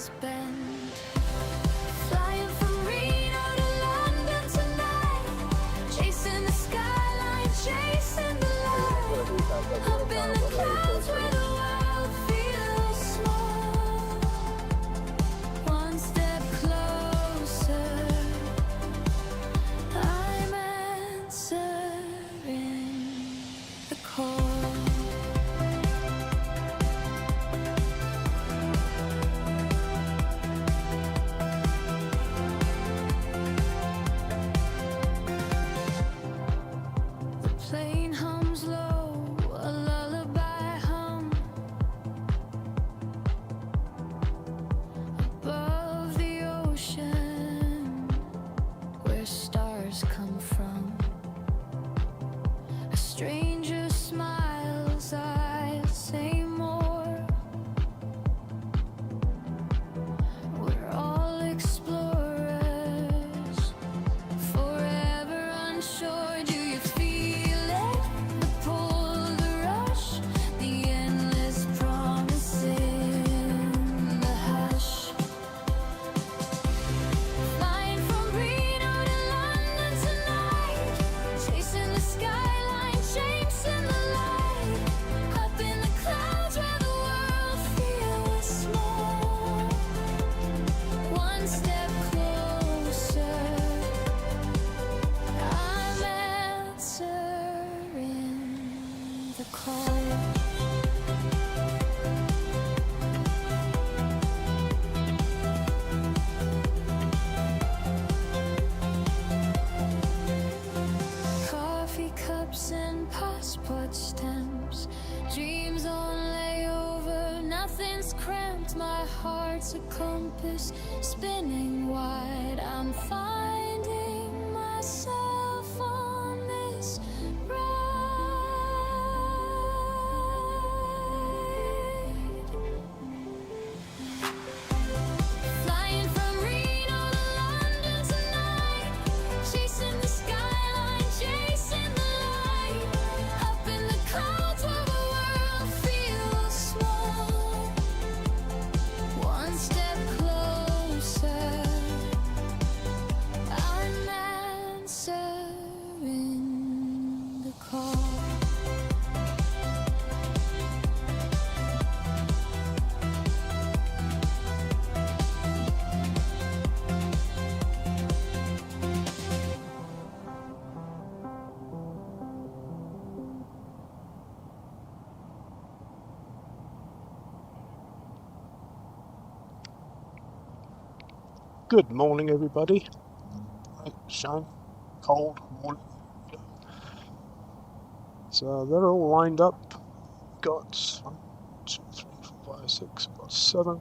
trees bend. Flying from Reno to London tonight, chasing the skyline, chasing the light. Up in the clouds where the world feels small. One step closer, I'm answering the call. Plane hums low, a lullaby hum above the ocean, where stars come from. A stranger smiles, I say more. We're all explorers, forever unsure. Do you feel it? The pull, the rush, the endless promise in the hush. Flying from Reno to London tonight, chasing the skyline, chasing the light. Up in the clouds where the world feels small. One step closer, I'm answering the call. Coffee cups and passport stamps, dreams on layover, nothing's cramped. My heart's a compass spinning wide. I'm finding myself on this ride. Flying from Reno to London tonight, chasing the skyline, chasing the light. Up in the clouds where the world feels small. One step closer, I'm answering the call. Good morning, everybody. Right, shine, cold morning. So they're all lined up. Got 1, 2, 3, 4, 5, 6, got 7.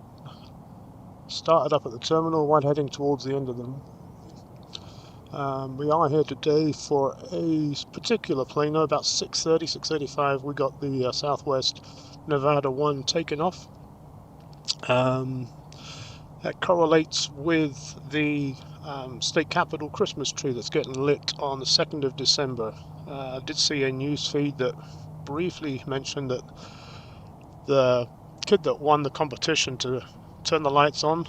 Started up at the terminal, right heading towards the end of the month. We are here today for a particular plane. About 6:30, 6:35. We got the Southwest Nevada 1 taken off. That correlates with the state capitol Christmas tree that's getting lit on the 2nd of December. I did see a news feed that briefly mentioned that the kid that won the competition to turn the lights on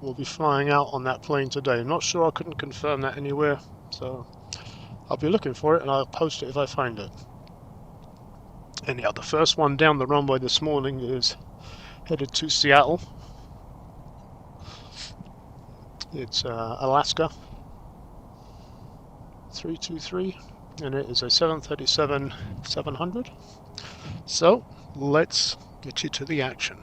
will be flying out on that plane today. I'm not sure, I couldn't confirm that anywhere, so I'll be looking for it and I'll post it if I find it. Anyhow, the first one down the runway this morning is headed to Seattle. It's Alaska 323, and it is a 737-700. So let's get you to the action.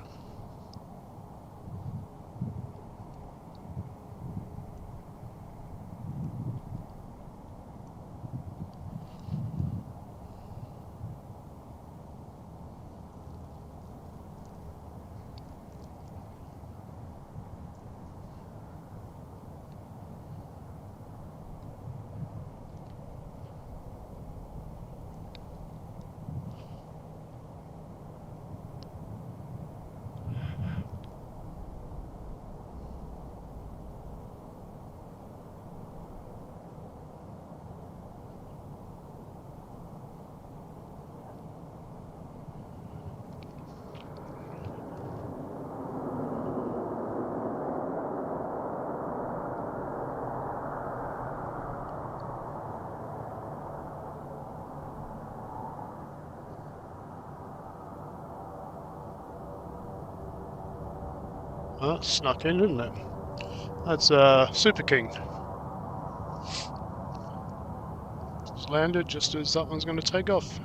Snuck in, didn't it? That's Super King. It's landed just as that one's going to take off.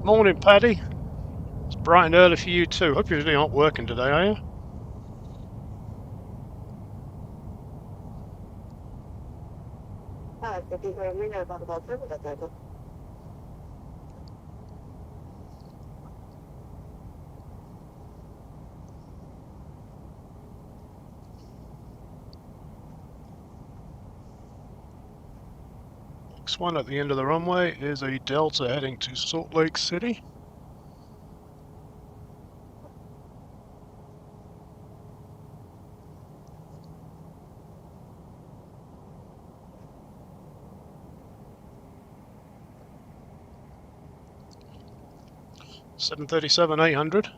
Morning, Paddy. It's bright and early for you too. Hope you're not working today, are you? Next one at the end of the runway is a Delta heading to Salt Lake City. (737-800).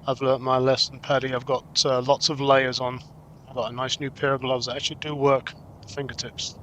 I've learnt my lesson, Paddy. I've got lots of layers on. I've got a nice new pair of gloves that actually do work. The fingertips.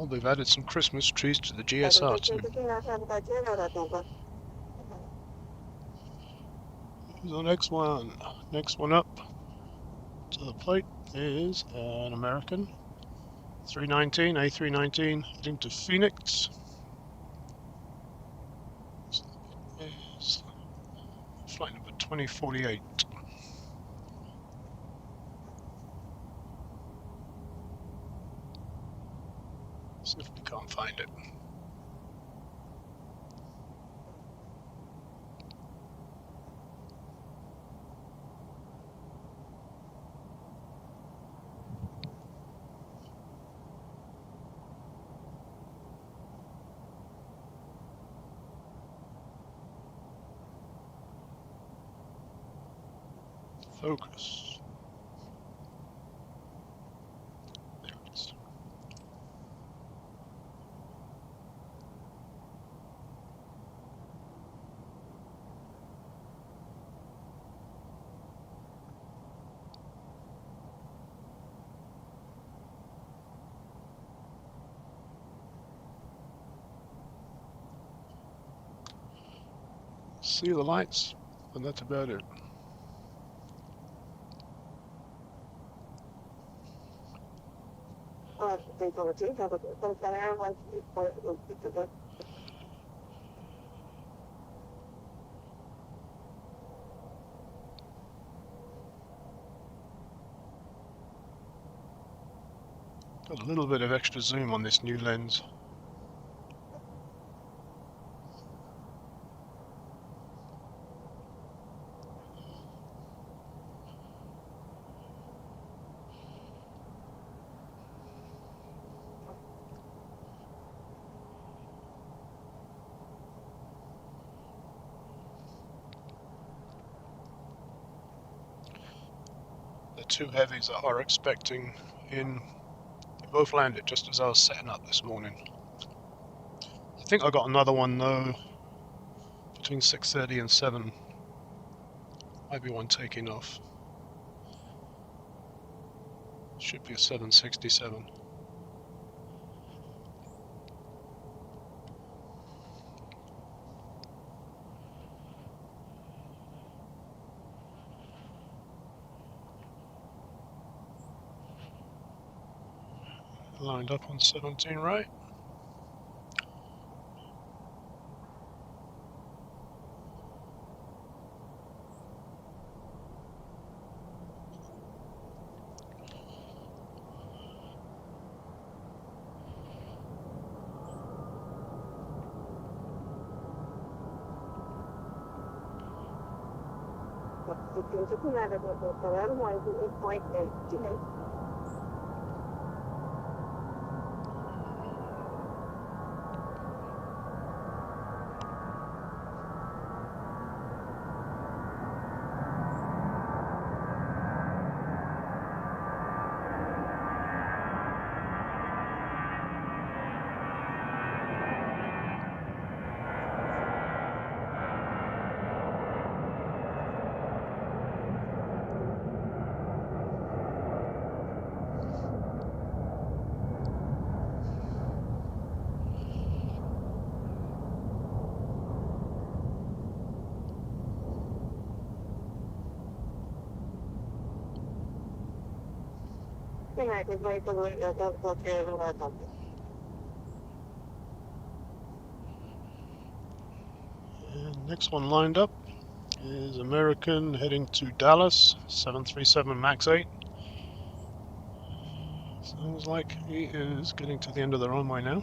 Oh, they've added some Christmas trees to the GSR too. Here's the next one. Next one up to the plate is an American 319, A319 heading to Phoenix. Is flight number 2048. See if we can't find it. Focus. There it is. See the lights, and that's about it. Got a little bit of extra zoom on this new lens. two heavies that are expecting in. They both landed just as I was setting up this morning. I think I got another one though between 6:30 and 7. Might be one taking off. Should be a 767. Lined up on 17 right. And next one lined up is American heading to Dallas, 737 MAX 8. Sounds like he is getting to the end of the runway now.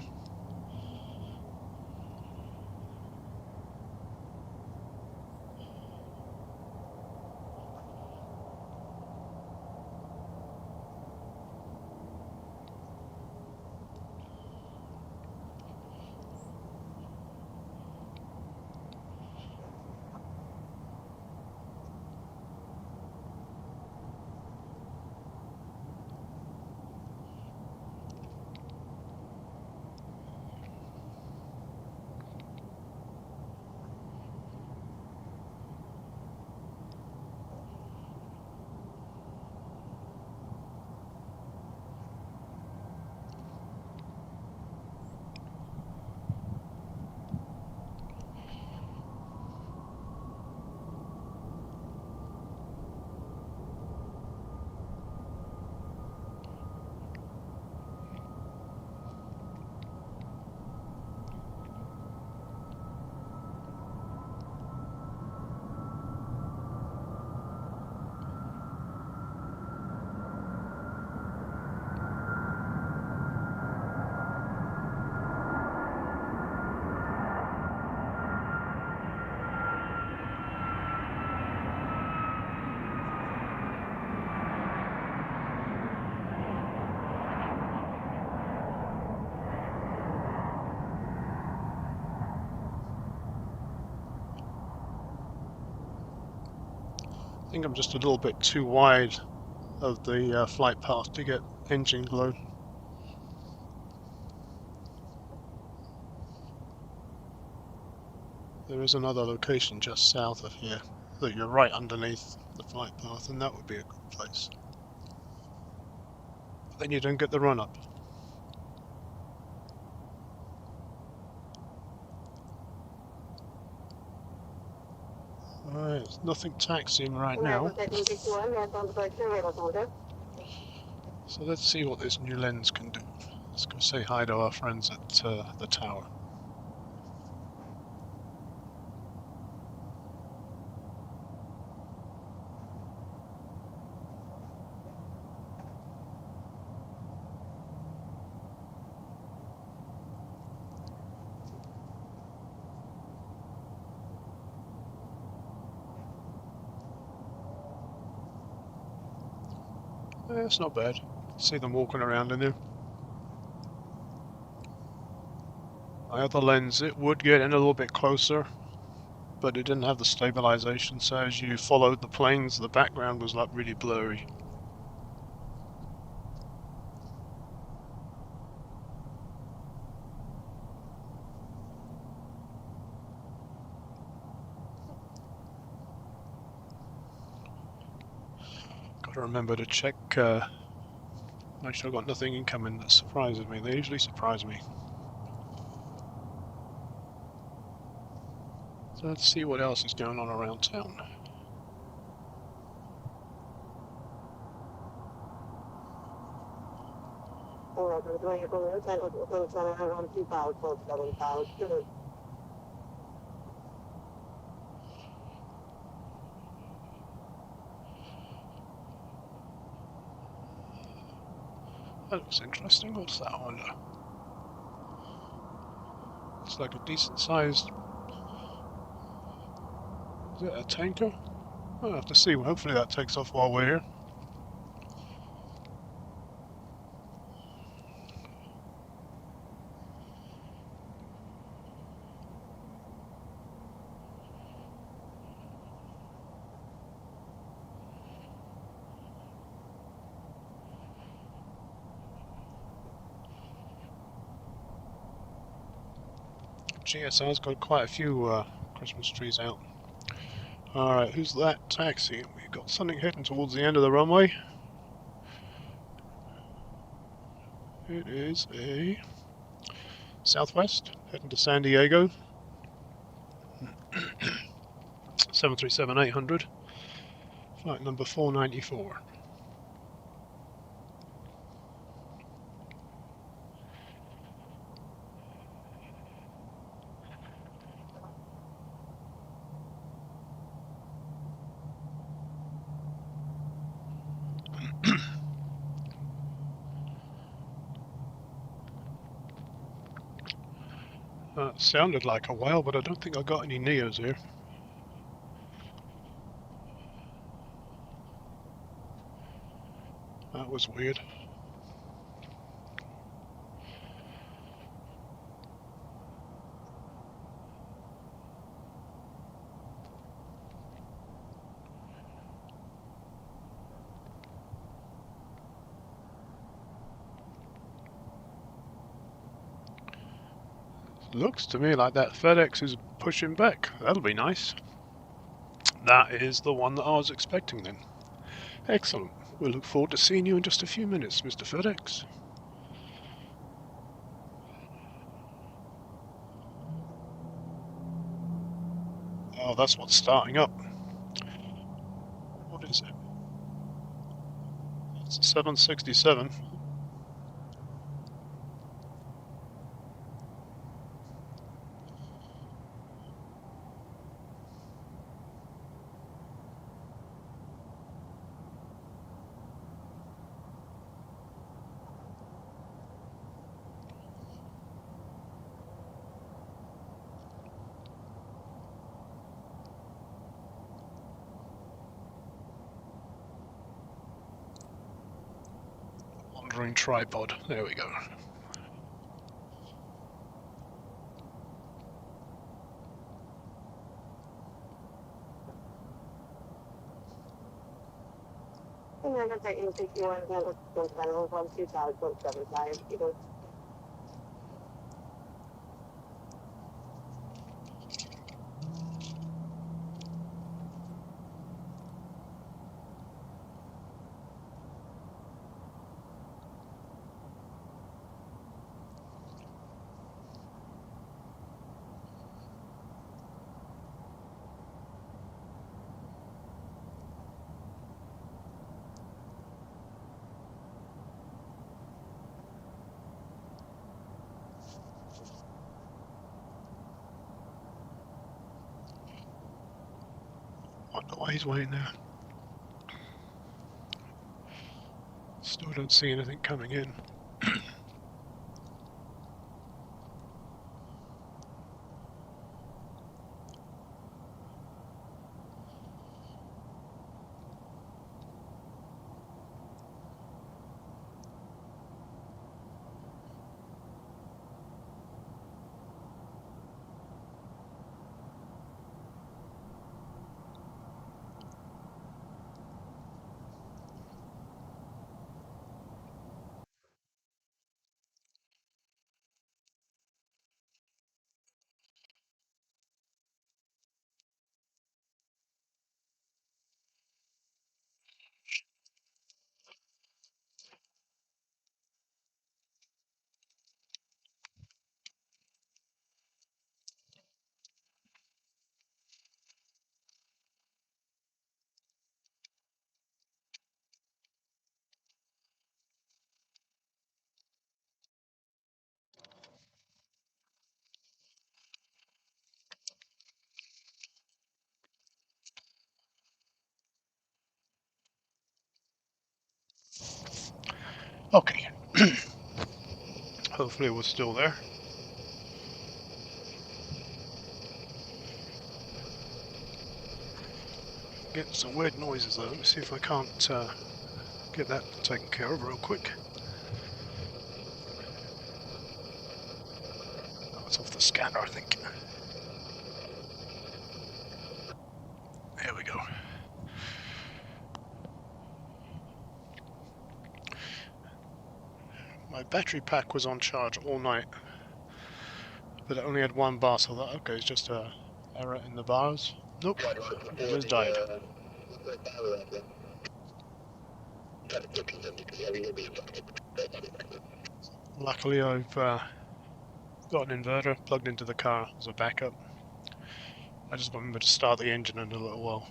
I think I'm just a little bit too wide of the flight path to get engine glow. There is another location just south of here that you're right underneath the flight path, and that would be a good place. But then you don't get the run up. Alright, there's nothing taxiing right now. So let's see what this new lens can do. Let's go say hi to our friends at the tower. It's not bad. See them walking around in there. My other lens, it would get in a little bit closer, but it didn't have the stabilization, so as you followed the planes, the background was like really blurry. Gotta remember to check. Make sure I've got nothing incoming that surprises me. They usually surprise me. So let's see what else is going on around town. That looks interesting. What's that, I wonder? It's like a decent sized... Is it a tanker? I'll have to see. Hopefully that takes off while we're here. GSR's got quite a few Christmas trees out. Alright, who's that taxi? We've got something heading towards the end of the runway. It is a Southwest, heading to San Diego. 737-800, flight number 494. Sounded like a whale, but I don't think I got any Neos here. That was weird. Looks to me like that FedEx is pushing back. That'll be nice. That is the one that I was expecting then. Excellent. We'll look forward to seeing you in just a few minutes, Mr. FedEx. Oh, that's what's starting up. What is it? It's a 767. Wandering tripod. There we go. Wonder why he's waiting there. Still don't see anything coming in. Okay. Hopefully it was still there. Getting some weird noises though. Let me see if I can't get that taken care of real quick. Oh, it's off the scanner, I think. Here we go. My battery pack was on charge all night, but it only had one bar, so I thought, okay, it's just a error in the bars. Nope, it just died. Luckily I've got an inverter plugged into the car as a backup. I just remember to start the engine in a little while.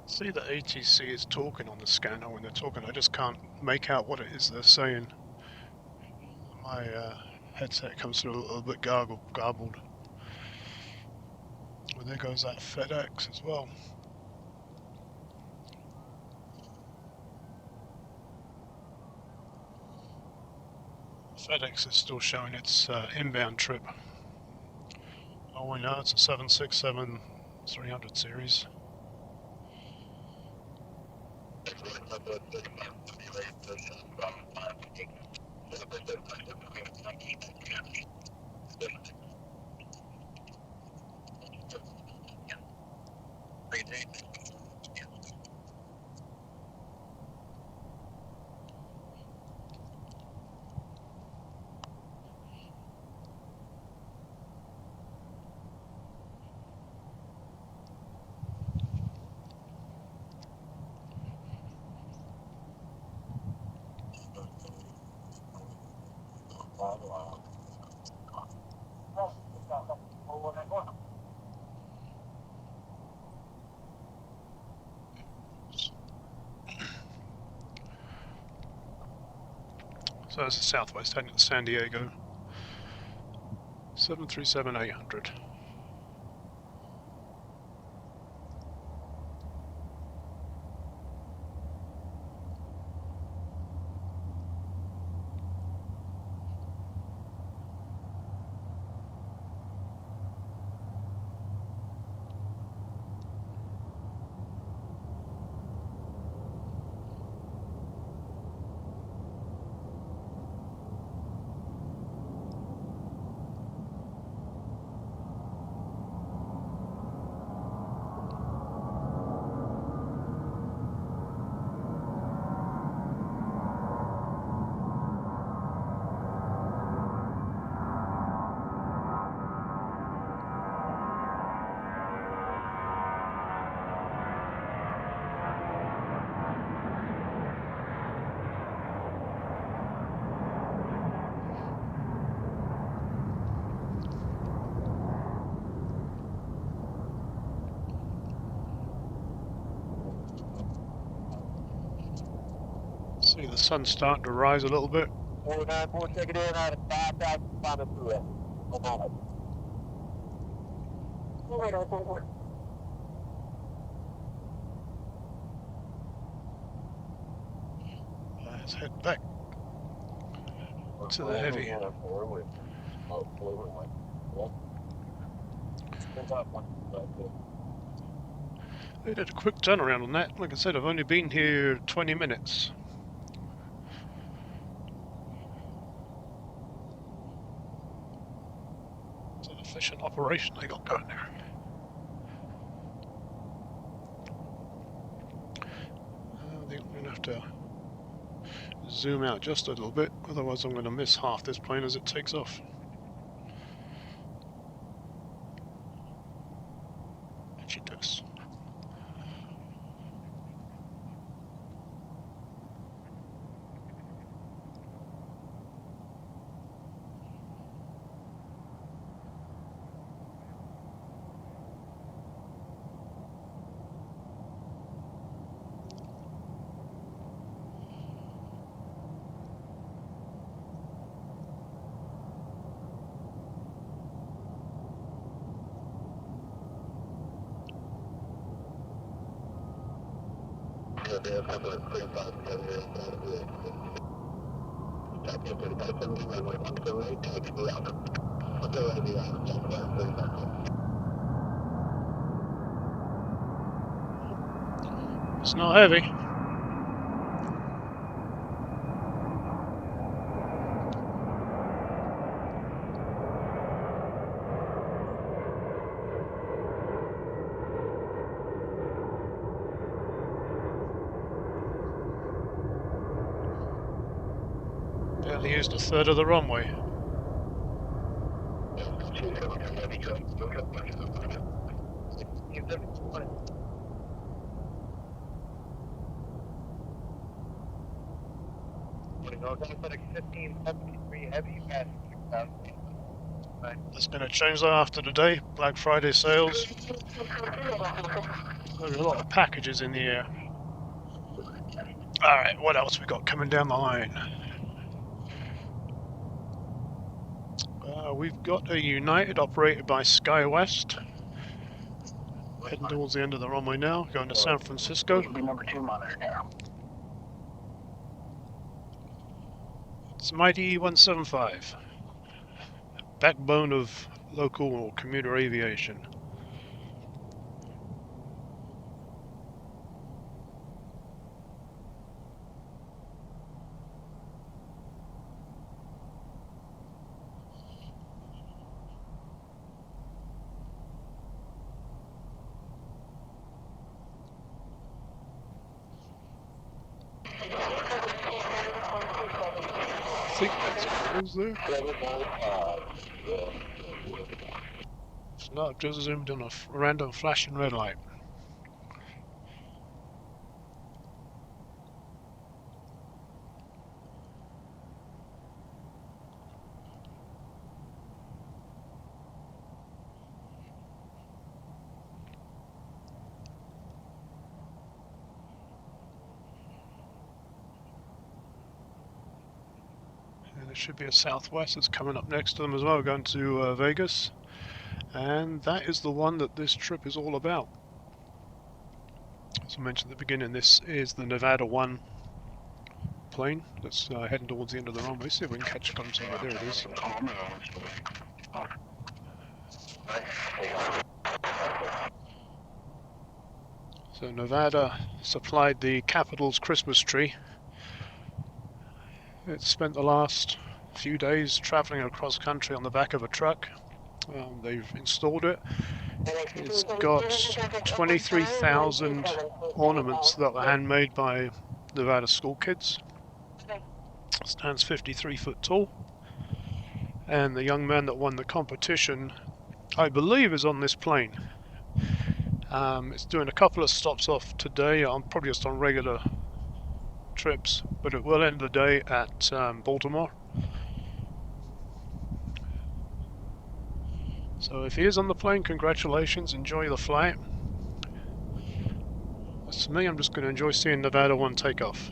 See that ATC is talking on the scanner when they're talking. I just can't make out what it is they're saying. My headset comes through a little bit garbled. Well, there goes that FedEx as well. FedEx is still showing its inbound trip. Oh, we know it's a 767-300 series. So that's the Southwest heading to San Diego. 737-800. See the sun's starting to rise a little bit. 494, take it in out of 5,000, final through it. Let's head back to the heavy. They did a quick turnaround on that. Like I said, I've only been here 20 minutes. It's an efficient operation they got going there. I think I'm going to have to zoom out just a little bit, otherwise I'm going to miss half this plane as it takes off. prejudice. It's not heavy. Barely used a third of the runway. It's going to change that after today. Black Friday sales. There's a lot of packages in the air. Alright, what else we got coming down the line? We've got a United operated by SkyWest. Heading towards the end of the runway now, going to San Francisco. It's Mighty 175. Backbone of local or commuter aviation. I think that's close there. If not, I've just zoomed on a random flashing red light. And there should be a Southwest that's coming up next to them as well, going to Vegas. And that is the one that this trip is all about. As I mentioned at the beginning, this is the Nevada 1 plane that's heading towards the end of the runway. See if we can catch glimpse of it. There it is. So Nevada supplied the capital's Christmas tree. It's spent the last few days traveling across country on the back of a truck. They've installed it. It's got 23,000 ornaments that were handmade by Nevada school kids. It stands 53 foot tall. And the young man that won the competition, I believe, is on this plane. It's doing a couple of stops off today. I'm probably just on regular trips, but it will end the day at Baltimore. So if he is on the plane, congratulations, enjoy the flight. As for me, I'm just going to enjoy seeing Nevada 1 take off.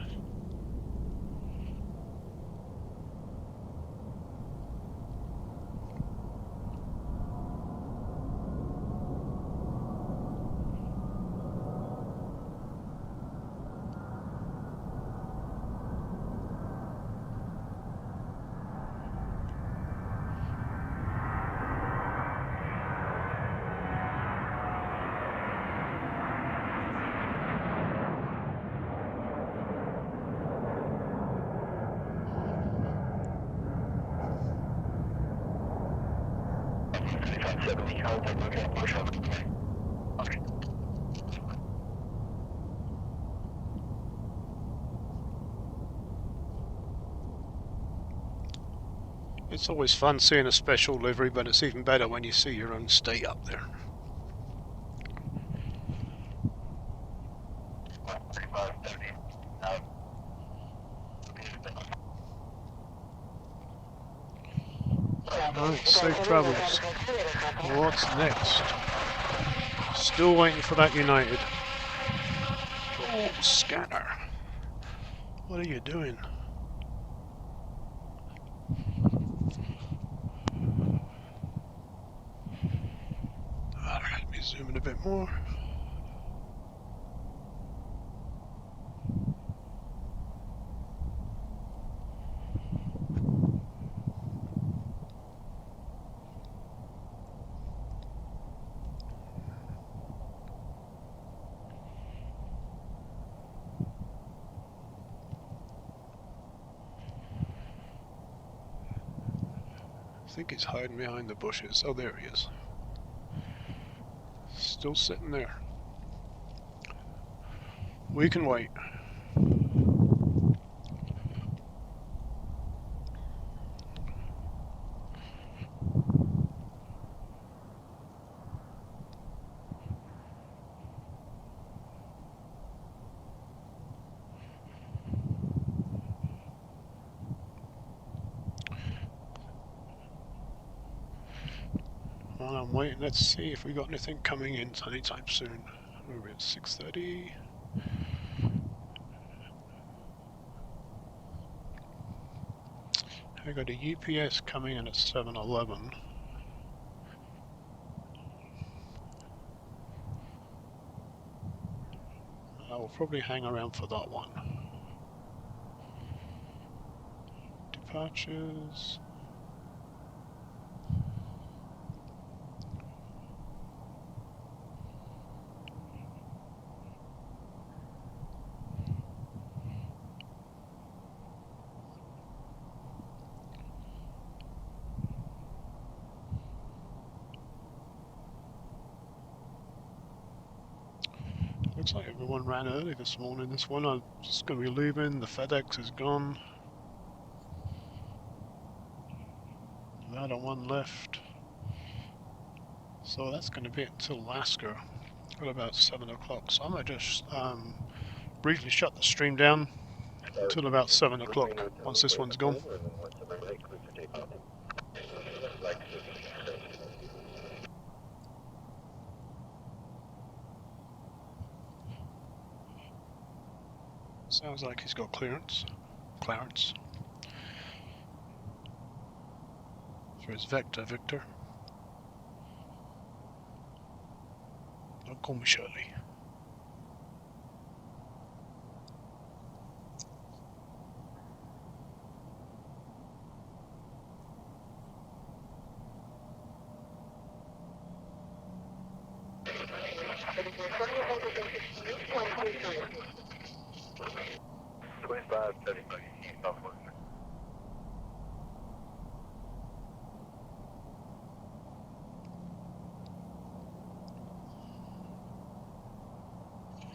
It's always fun seeing a special livery, but it's even better when you see your own state up there. Alright, safe travels. What's next? Still waiting for that United. Oh, scanner. What are you doing? Alright, let me zoom in a bit more. I think he's hiding behind the bushes. Oh, there he is. Still sitting there. We can wait. While I'm waiting, let's see if we got anything coming in anytime soon. We're at 6:30. I got a UPS coming in at 7:11. I will probably hang around for that one. Departures. Looks like everyone ran early this morning. This one I'm just going to be leaving. The FedEx is gone. Another one left. So that's going to be until Alaska at about 7 o'clock. So I might just briefly shut the stream down until about 7 o'clock once this one's gone. Sounds like he's got clearance. For his Vector, Victor. Don't call me Shirley.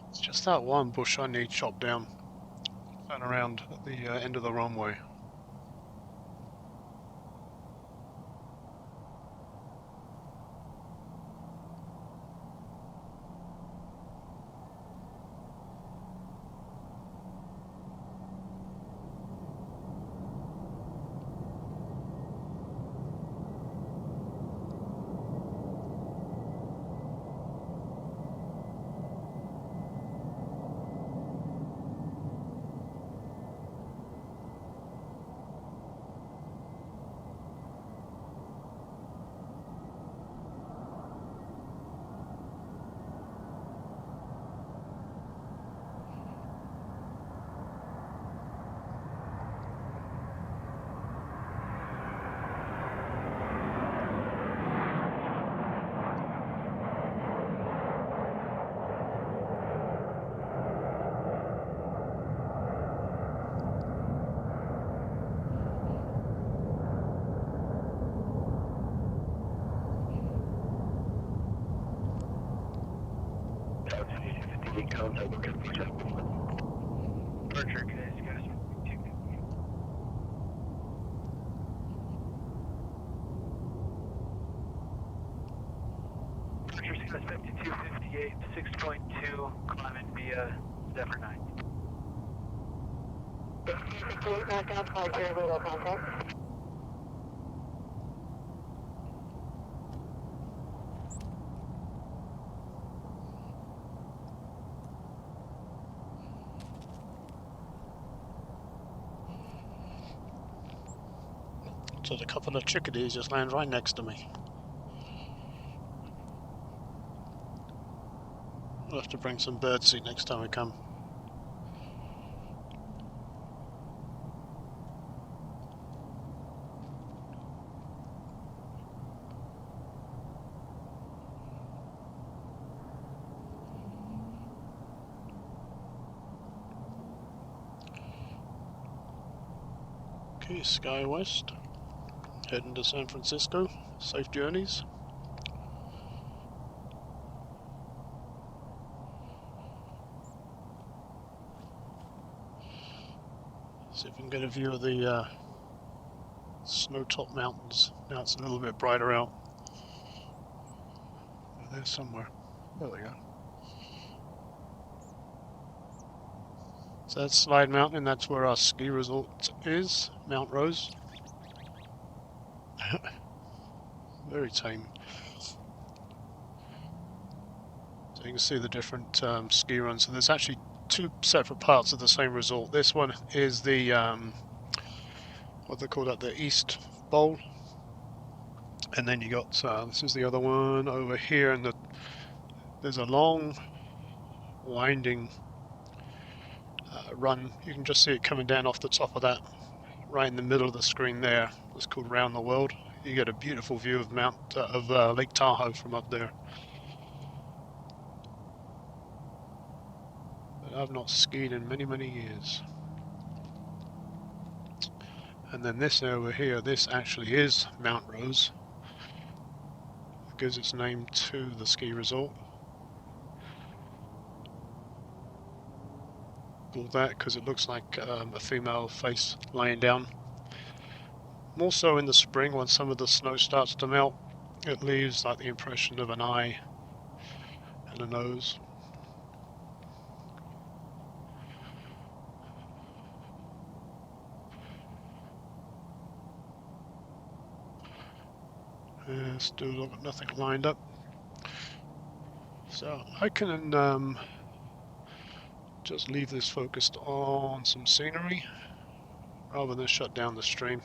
It's just that one bush I need chopped down and around at the end of the runway. Departure 5258, 6.2, climbing via Zephyr 9. 58 knocked out, flight 0 contact. So a couple of chickadees just land right next to me. We'll have to bring some birdseed next time we come. Okay, Sky West, heading to San Francisco. Safe journeys. See if we can get a view of the snow-topped mountains. Now it's a little bit brighter out. There somewhere. There we go. So that's Slide Mountain, and that's where our ski resort is, Mount Rose. Very tame. So you can see the different ski runs. So there's actually two separate parts of the same resort. This one is the what they call that, the East Bowl, and then you got this is the other one over here, and there's a long, winding run. You can just see it coming down off the top of that, right in the middle of the screen there. It's called Round the World. You get a beautiful view of Lake Tahoe from up there. But I've not skied in many, many years. And then this over here, this actually is Mount Rose. It gives its name to the ski resort. Called that because it looks like a female face laying down. More so in the spring when some of the snow starts to melt, it leaves like the impression of an eye and a nose. Still got nothing lined up. So I can just leave this focused on some scenery rather than shut down the stream.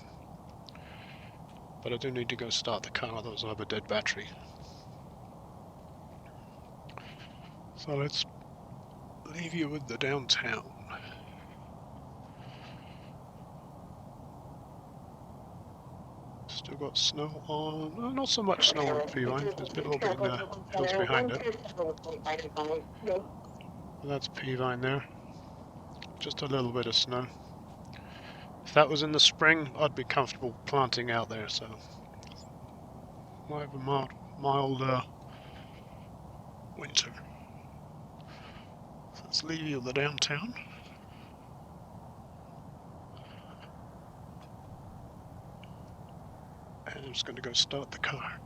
But I do need to go start the car, otherwise I have a dead battery. So let's leave you with the downtown. Still got snow on, no, not so much snow on Peavine. There's been a little bit in the hills behind it. But that's Peavine there. Just a little bit of snow. If that was in the spring, I'd be comfortable planting out there, so might have a mild winter. So let's leave you the downtown. And I'm just going to go start the car.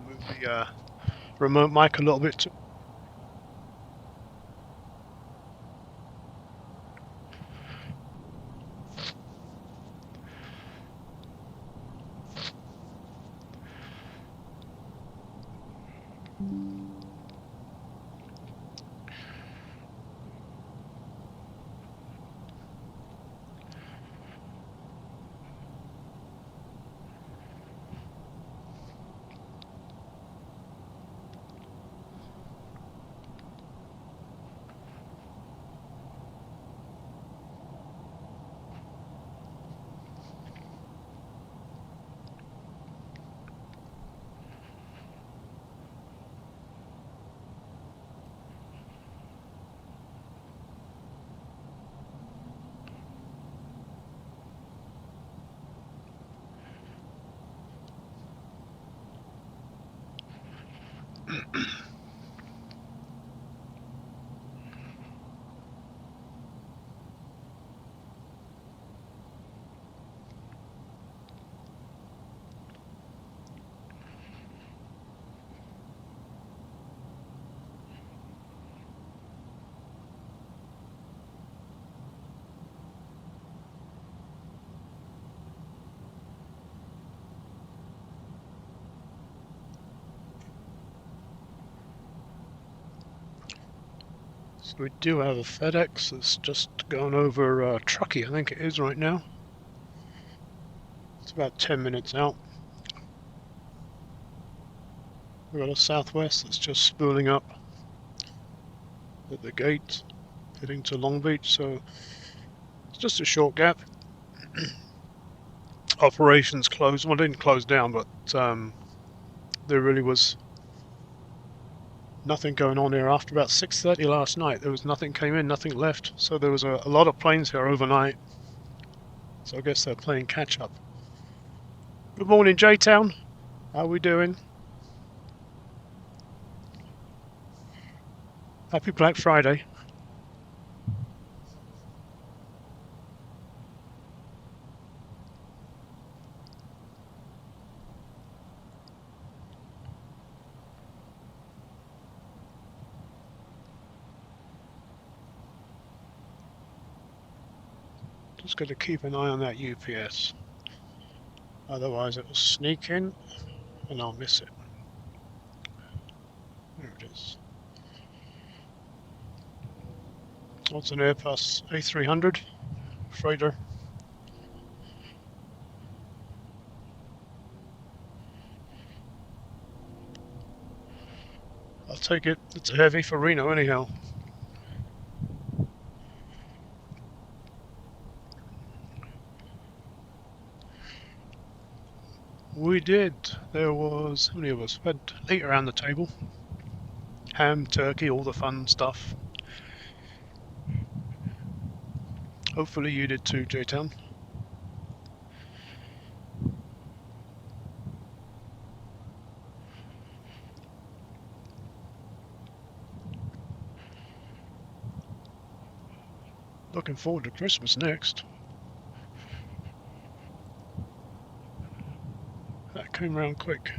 Move the remote mic a little bit too. So we do have a FedEx that's just going over Truckee, I think it is right now. It's about 10 minutes out. We've got a Southwest that's just spooling up at the gate, heading to Long Beach, so it's just a short gap. Operations closed, well, didn't close down, but there really was nothing going on here after about 6:30 last night. There was nothing came in, nothing left, so there was a lot of planes here overnight, so I guess they're playing catch up. Good morning, J-Town. How we doing? Happy Black Friday. Just got to keep an eye on that UPS. Otherwise it will sneak in and I'll miss it. There it is. What's an Airbus A300 freighter? I'll take it. It's a heavy for Reno anyhow. We did. There was, how many of us? We had 8 around the table. Ham, turkey, all the fun stuff. Hopefully you did too, J-Town. Looking forward to Christmas next. That came around quick.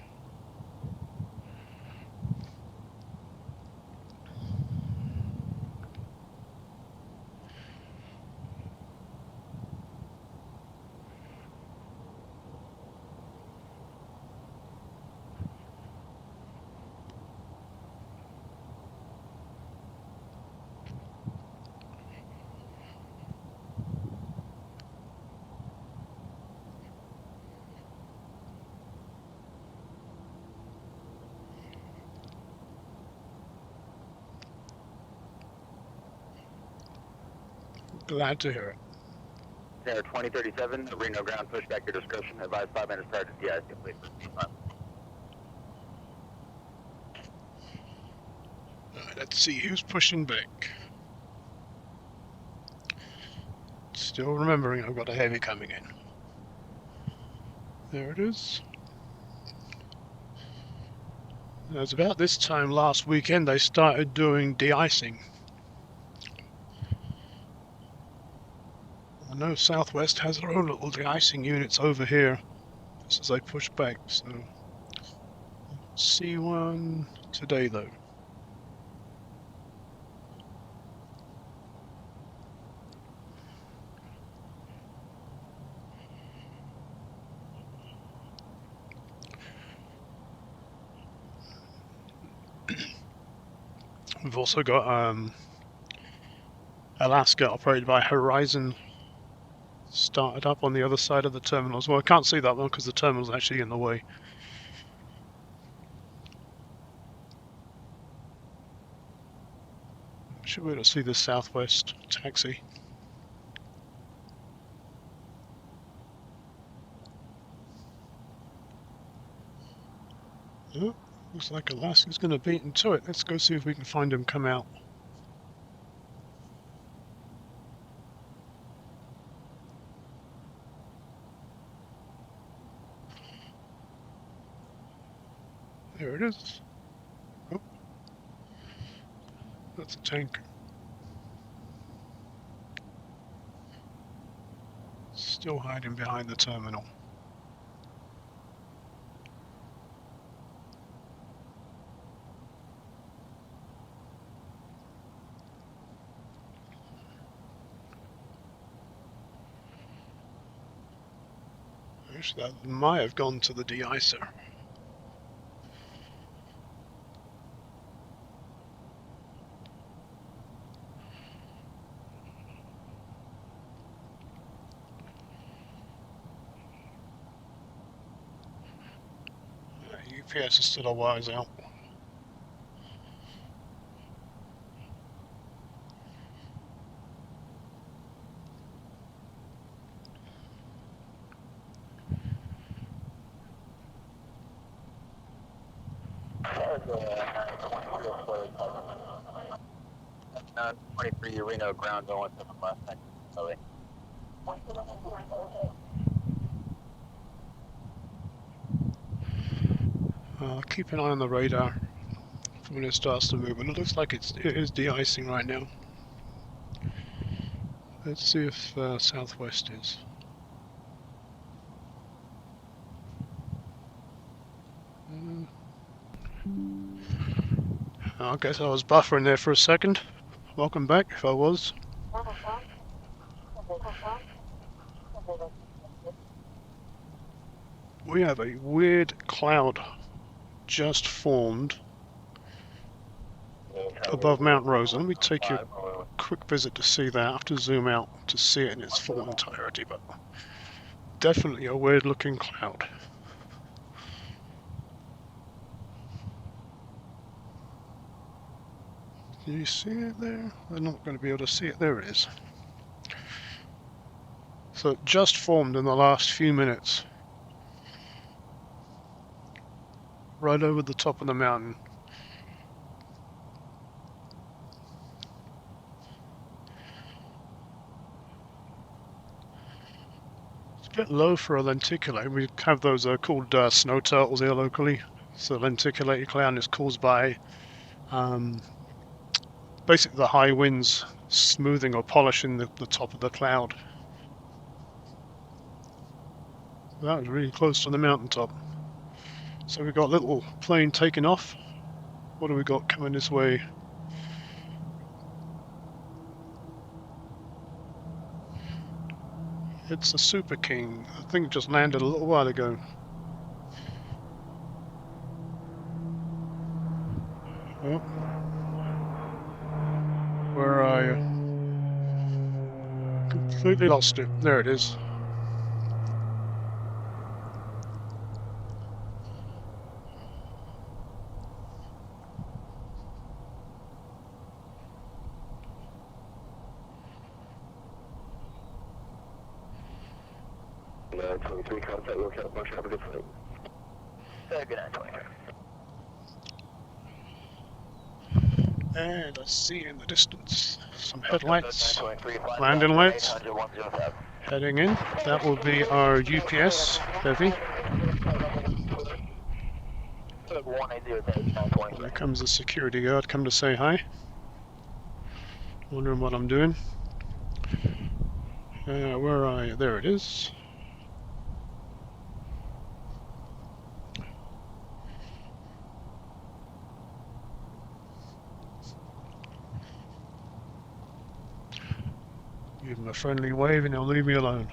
Glad to hear it. Air 2037, Reno ground, push back your description. Advise 5 minutes prior to DIS, please proceed. Let's see who's pushing back. Still remembering I've got a heavy coming in. There it is. It was about this time last weekend they started doing de-icing. I know Southwest has their own little de-icing units over here, just as they push back, so See one today though. We've also got Alaska, operated by Horizon, started up on the other side of the terminal as well. I can't see that one because the terminal's actually in the way. Should be able to see the Southwest taxi. Oh, looks like Alaska's going to beat into it. Let's go see if we can find him come out. There it is. Oh, that's a tank. Still hiding behind the terminal. Actually, that might have gone to the de-icer. UPS is still a wise out. Uh, 23 Reno ground going to the left. Slowly. Keep an eye on the radar when it starts to move, and it looks like it is de-icing right now. Let's see if Southwest is. I guess I was buffering there for a second. Welcome back, if I was. We have a weird cloud just formed above Mount Rosa. Let me take you a quick visit to see that. I have to zoom out to see it in its full entirety, but definitely a weird looking cloud. Do you see it there? I'm not going to be able to see it. There it is. So it just formed in the last few minutes. Right over the top of the mountain. It's a bit low for a lenticulate. We have those called snow turtles here locally. So lenticulated cloud is caused by basically the high winds smoothing or polishing the top of the cloud. That was really close to the mountaintop. So we've got a little plane taking off. What do we got coming this way? It's the Super King. I think it just landed a little while ago. Oh. Where are you? Completely lost it. There it is. No, 23 contact, look out, much have a good flight. Good night, 23. And I see in the distance some headlights, landing lights, heading in. That will be our UPS heavy. There comes the security guard, come to say hi. Wondering what I'm doing. Where are you? There it is. Give him a friendly wave and he'll leave me alone.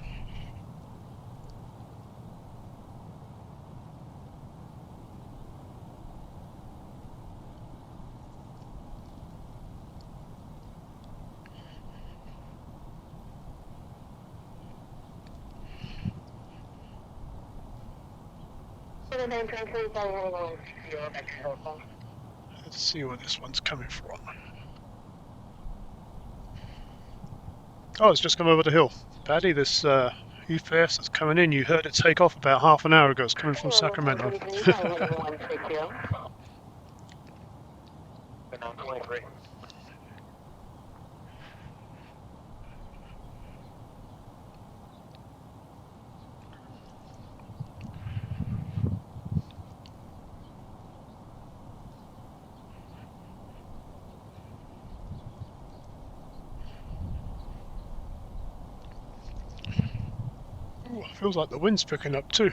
Let's see where this one's coming from. Oh, it's just come over the hill. Paddy, this UPS that's coming in, you heard it take off about half an hour ago. It's coming from Sacramento. Ooh, feels like the wind's picking up too.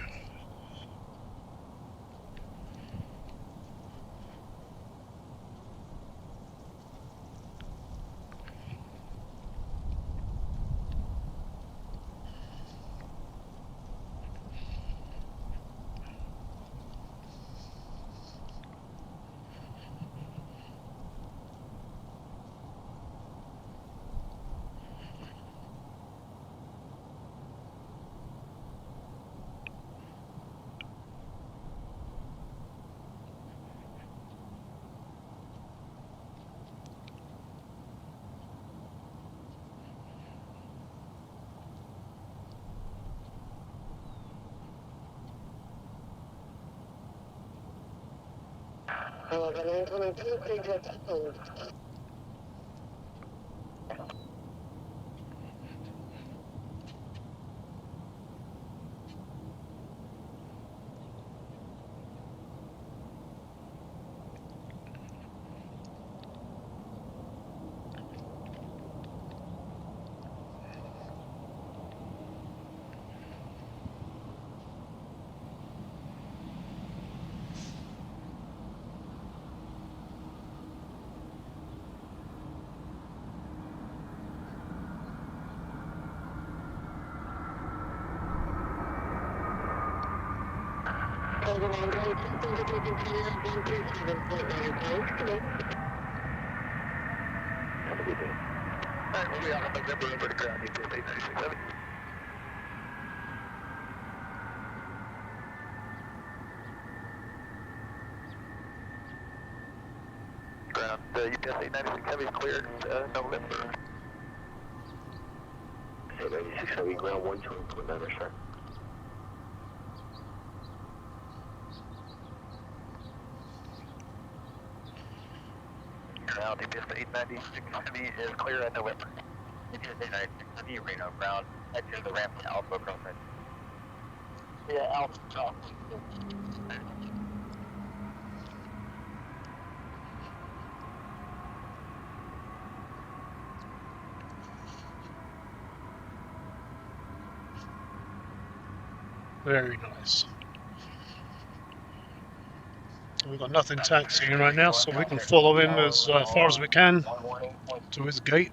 Ground, UPS 896 Heavy is cleared, November. 896 Heavy, ground 120, November, sir. Ground, UPS 896 Heavy is clear at November. UPS 896 Heavy, Reno, ground, exit the ramp to Alpha Crossing. Yeah, Alpha Crossing. Very nice. We've got nothing taxiing right now, so we can follow him as far as we can to his gate.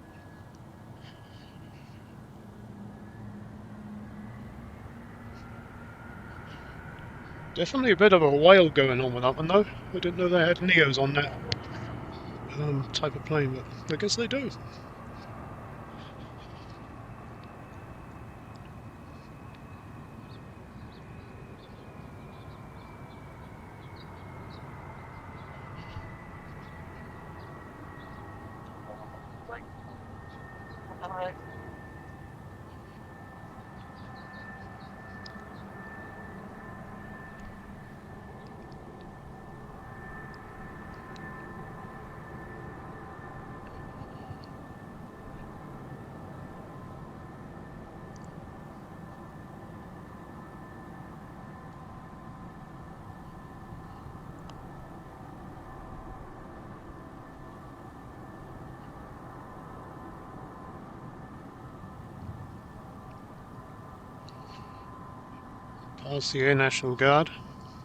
Definitely a bit of a whale going on with that one though. I didn't know they had Neos on that type of plane, but I guess they do. Past the Air National Guard,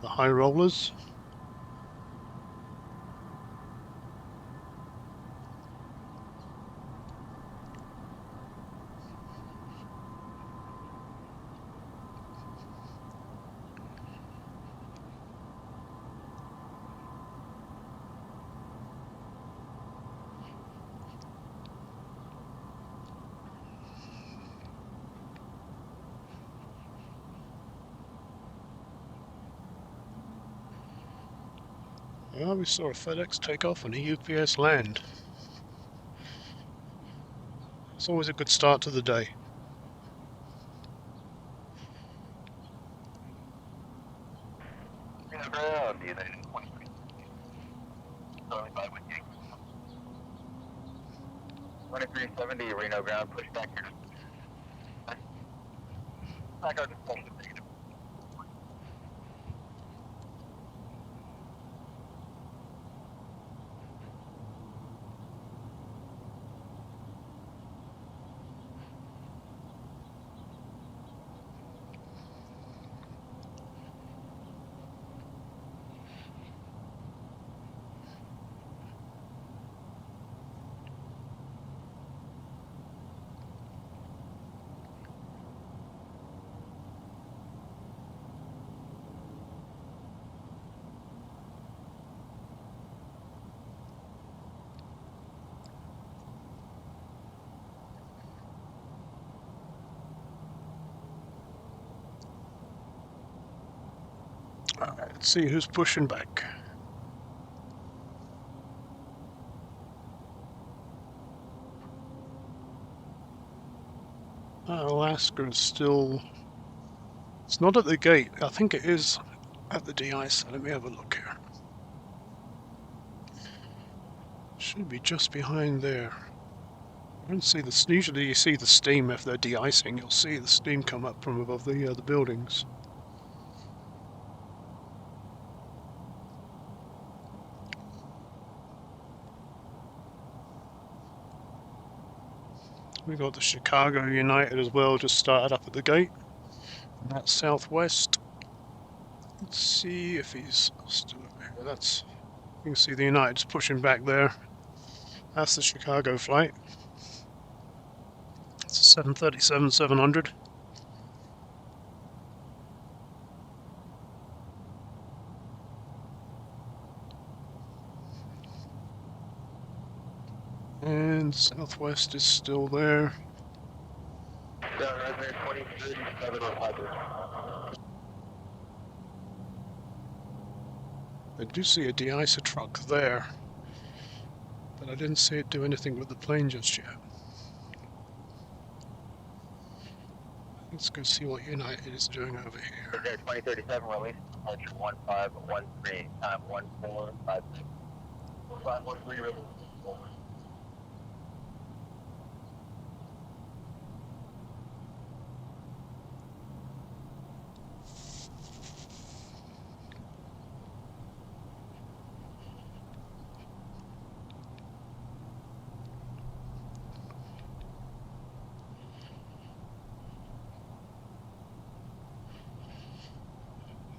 the high rollers. Well, we saw a FedEx take off and a UPS land. It's always a good start to the day. Reno ground, United 23. Only by with you. 2370, Reno ground, push back here. Back out to station. Alright, let's see who's pushing back. Alaska is still... It's not at the gate. I think it is at the de-icer. Let me have a look here. Should be just behind there. I don't see the... Usually you see the steam if they're de-icing. You'll see the steam come up from above the buildings. We got the Chicago United as well, just started up at the gate. And that's southwest. Let's see if he's still up here. That's, you can see the United's pushing back there. That's the Chicago flight. It's a 737-700. And southwest is still there. I do see a de-icer truck there, but I didn't see it do anything with the plane just yet. Let's go see what United is doing over here. 2037 release, departure 1513, time 1456. 513 release.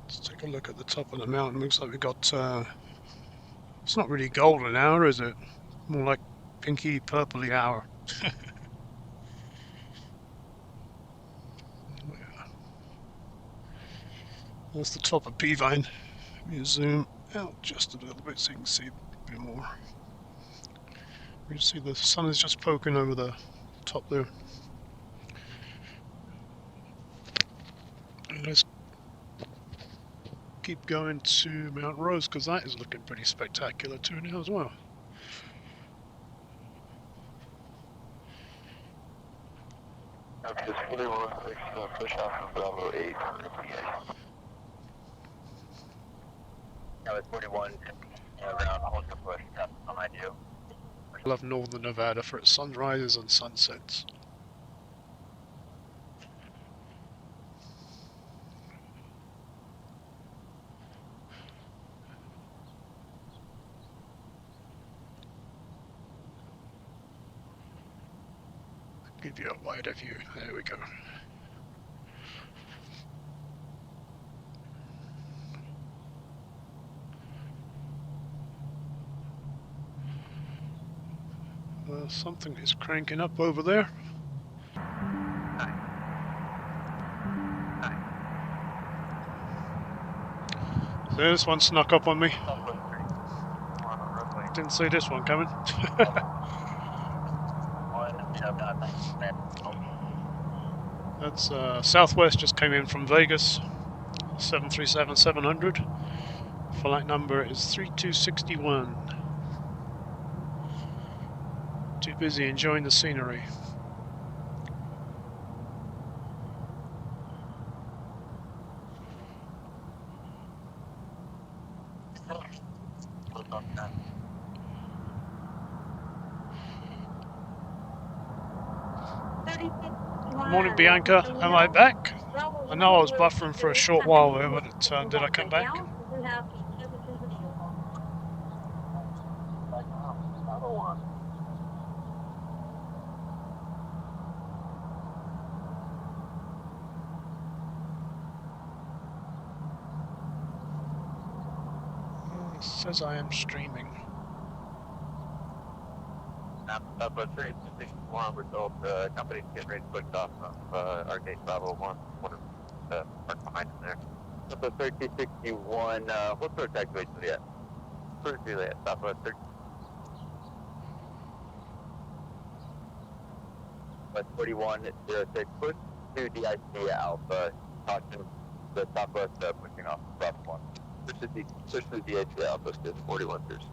Let's take a look at the top of the mountain. Looks like we got, it's not really golden hour, is it? More like pinky purpley hour. That's the top of Peavine. Let me zoom out just a little bit so you can see a bit more. You can see the sun is just poking over the top there. And let's keep going to Mount Rose because that is looking pretty spectacular too now as well. Okay, it's 41, push off from Bravo 8. Now it's 41, around hold your push, that's on my view. I love northern Nevada for its sunrises and sunsets. Give you a wider view. There we go. Something is cranking up over there. So this one snuck up on me. Didn't see this one coming. That's Southwest just came in from Vegas. 737-700. Flight number is 3261. Too busy enjoying the scenery. Good morning, Bianca. Am I back? I know I was buffering for a short while there, but did I come back? It says I am streaming. But 361, we're told the company's getting ready to push off of our gate 501. One of the park behind us there. So 3261, what sort of taxiway is it? Where's Juliet? Stop at 4106. Push to DIC Alpha. Caution the Southwest pushing off Rough 1. Push to DIC Alpha to 4106.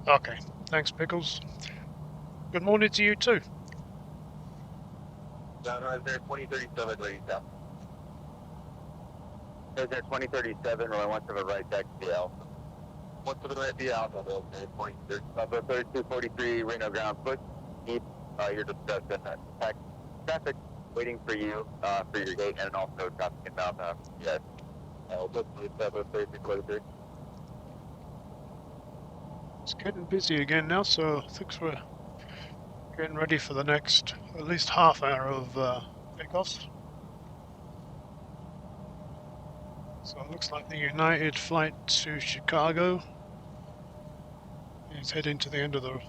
Okay, thanks, Pickles. Good morning to you too. Sunrise there, 2037, ladies down. There's there 2037, or I want to the right back to the Alpha. One to the right, the Alpha, though, 3243, Reno ground, foot deep, your discussion, traffic waiting for you, for your gate, and also traffic inbound, yes. It's getting busy again now, so I think we're getting ready for the next at least half hour of takeoffs. So it looks like the United flight to Chicago is heading to the end of the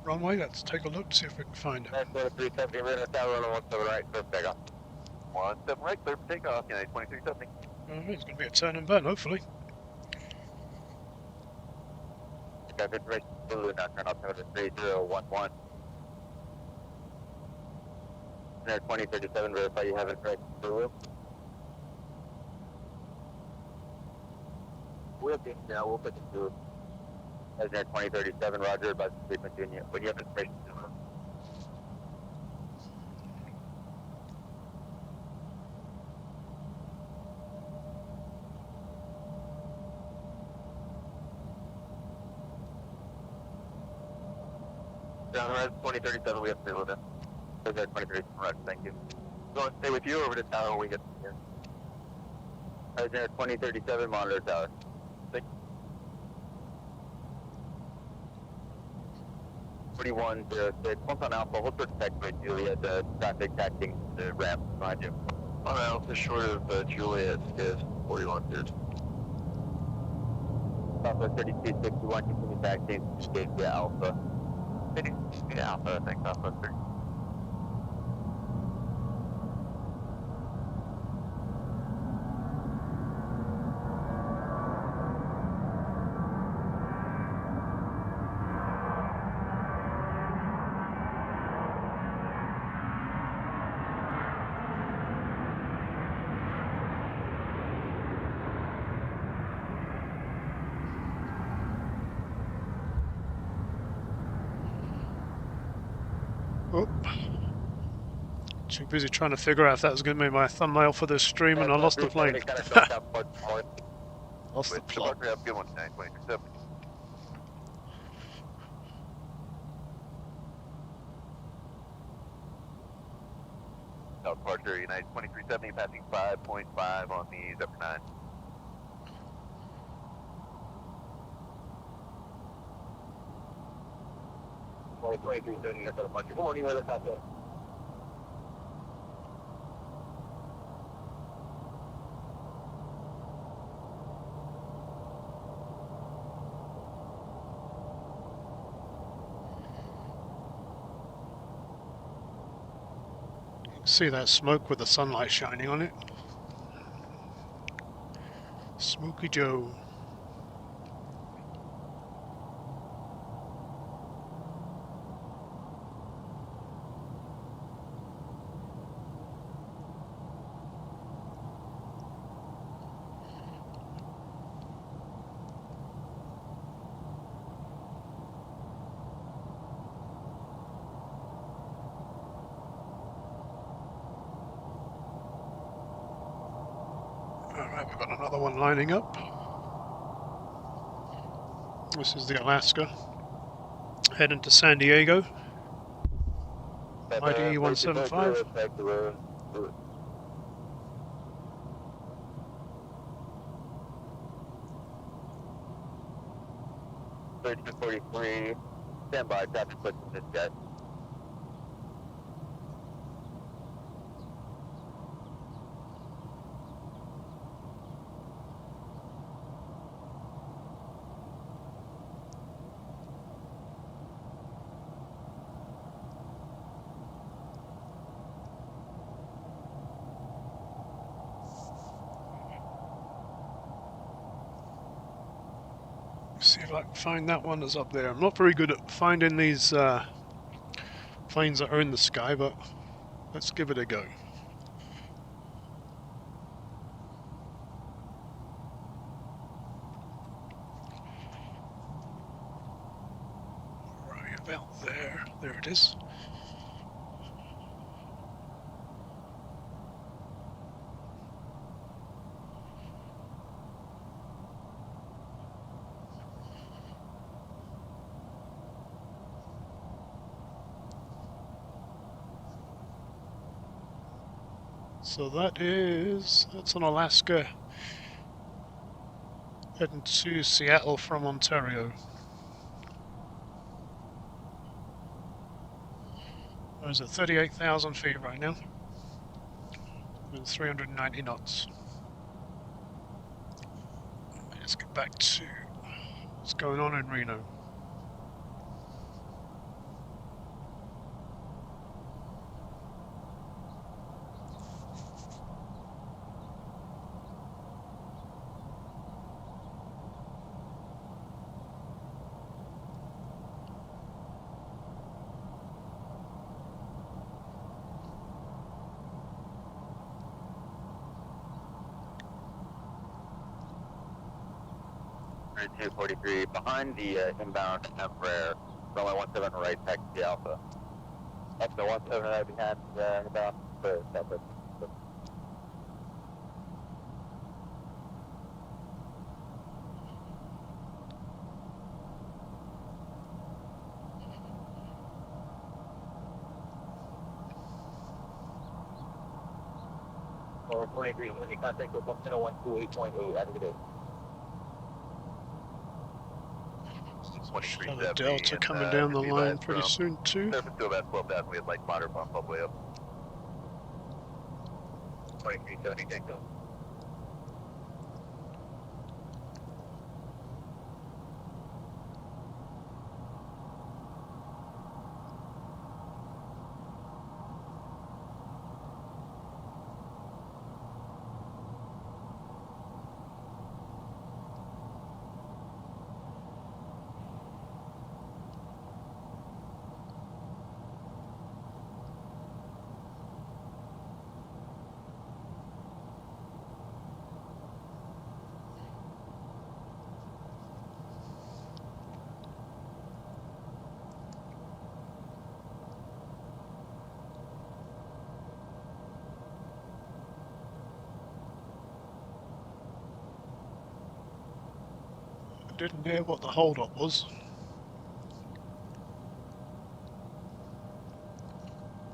runway. Let's take a look, see if we can find it. 370, Reno Tower, 1 right, clear for takeoff. 17 right, clear for takeoff, United 2370. It's going to be a turn and burn, hopefully. Got information, Blue, now turn off notice 3011. There 2037, verify you have information, Blue. We'll put it through. As there 2037, Roger, about the treatment union. When you have information, down the red 2037, we have to deal with it. As there 2037, Roger, thank you. Go and stay with you over to tower when we get here. As there 2037, monitor tower. 4106, once on Alpha, hold for taxiway Juliet, traffic taxing the ramp behind you. On Alpha, short of Juliet is 4106. Alpha 3261, continue taxiing, escape via Alpha. Via Alpha, thanks Alpha 30. Oh. Too busy trying to figure out if that was going to be my thumbnail for this stream, and I lost the plane. Lost the plot. South Departure, United 2370, passing 5.5 on the Zephyr 9. Good morning, weather pathway. See that smoke with the sunlight shining on it? Smoky Joe. Right, we've got another one lining up. This is the Alaska, heading to San Diego. ID 175. Back to road. 1343, stand by, traffic clicks in this jet. See if I can find that one that's up there. I'm not very good at finding these planes that are in the sky, but let's give it a go. Right about there. There it is. So that's an Alaska heading to Seattle from Ontario. There's at 38,000 feet right now, with 390 knots. Let's get back to what's going on in Reno. Runway 243, behind the inbound Embraer, runway 17 right, taxi Alpha. Up to 17 right behind inbound for Southwest. Or 23, when you contact with 10128.8, have a good day. Another Delta coming down the line pretty soon too. Surface to about 12,000, we had like moderate bump all the way up. 2370, take off. Didn't hear what the hold-up was.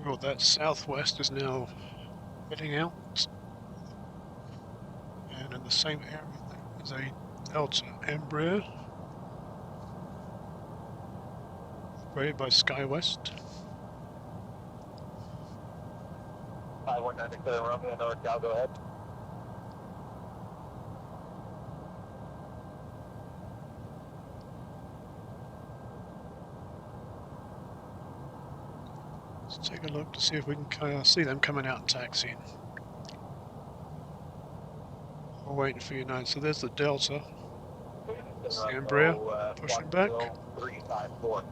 Oh, that Southwest is now heading out. And in the same area there is a Delta Embraer, operated by SkyWest. 5197 Romeo North, Cal, go ahead. Let's take a look to see if we can see them coming out and taxiing. We're waiting for you now. So there's the Delta. It's the Embraer pushing back. 354.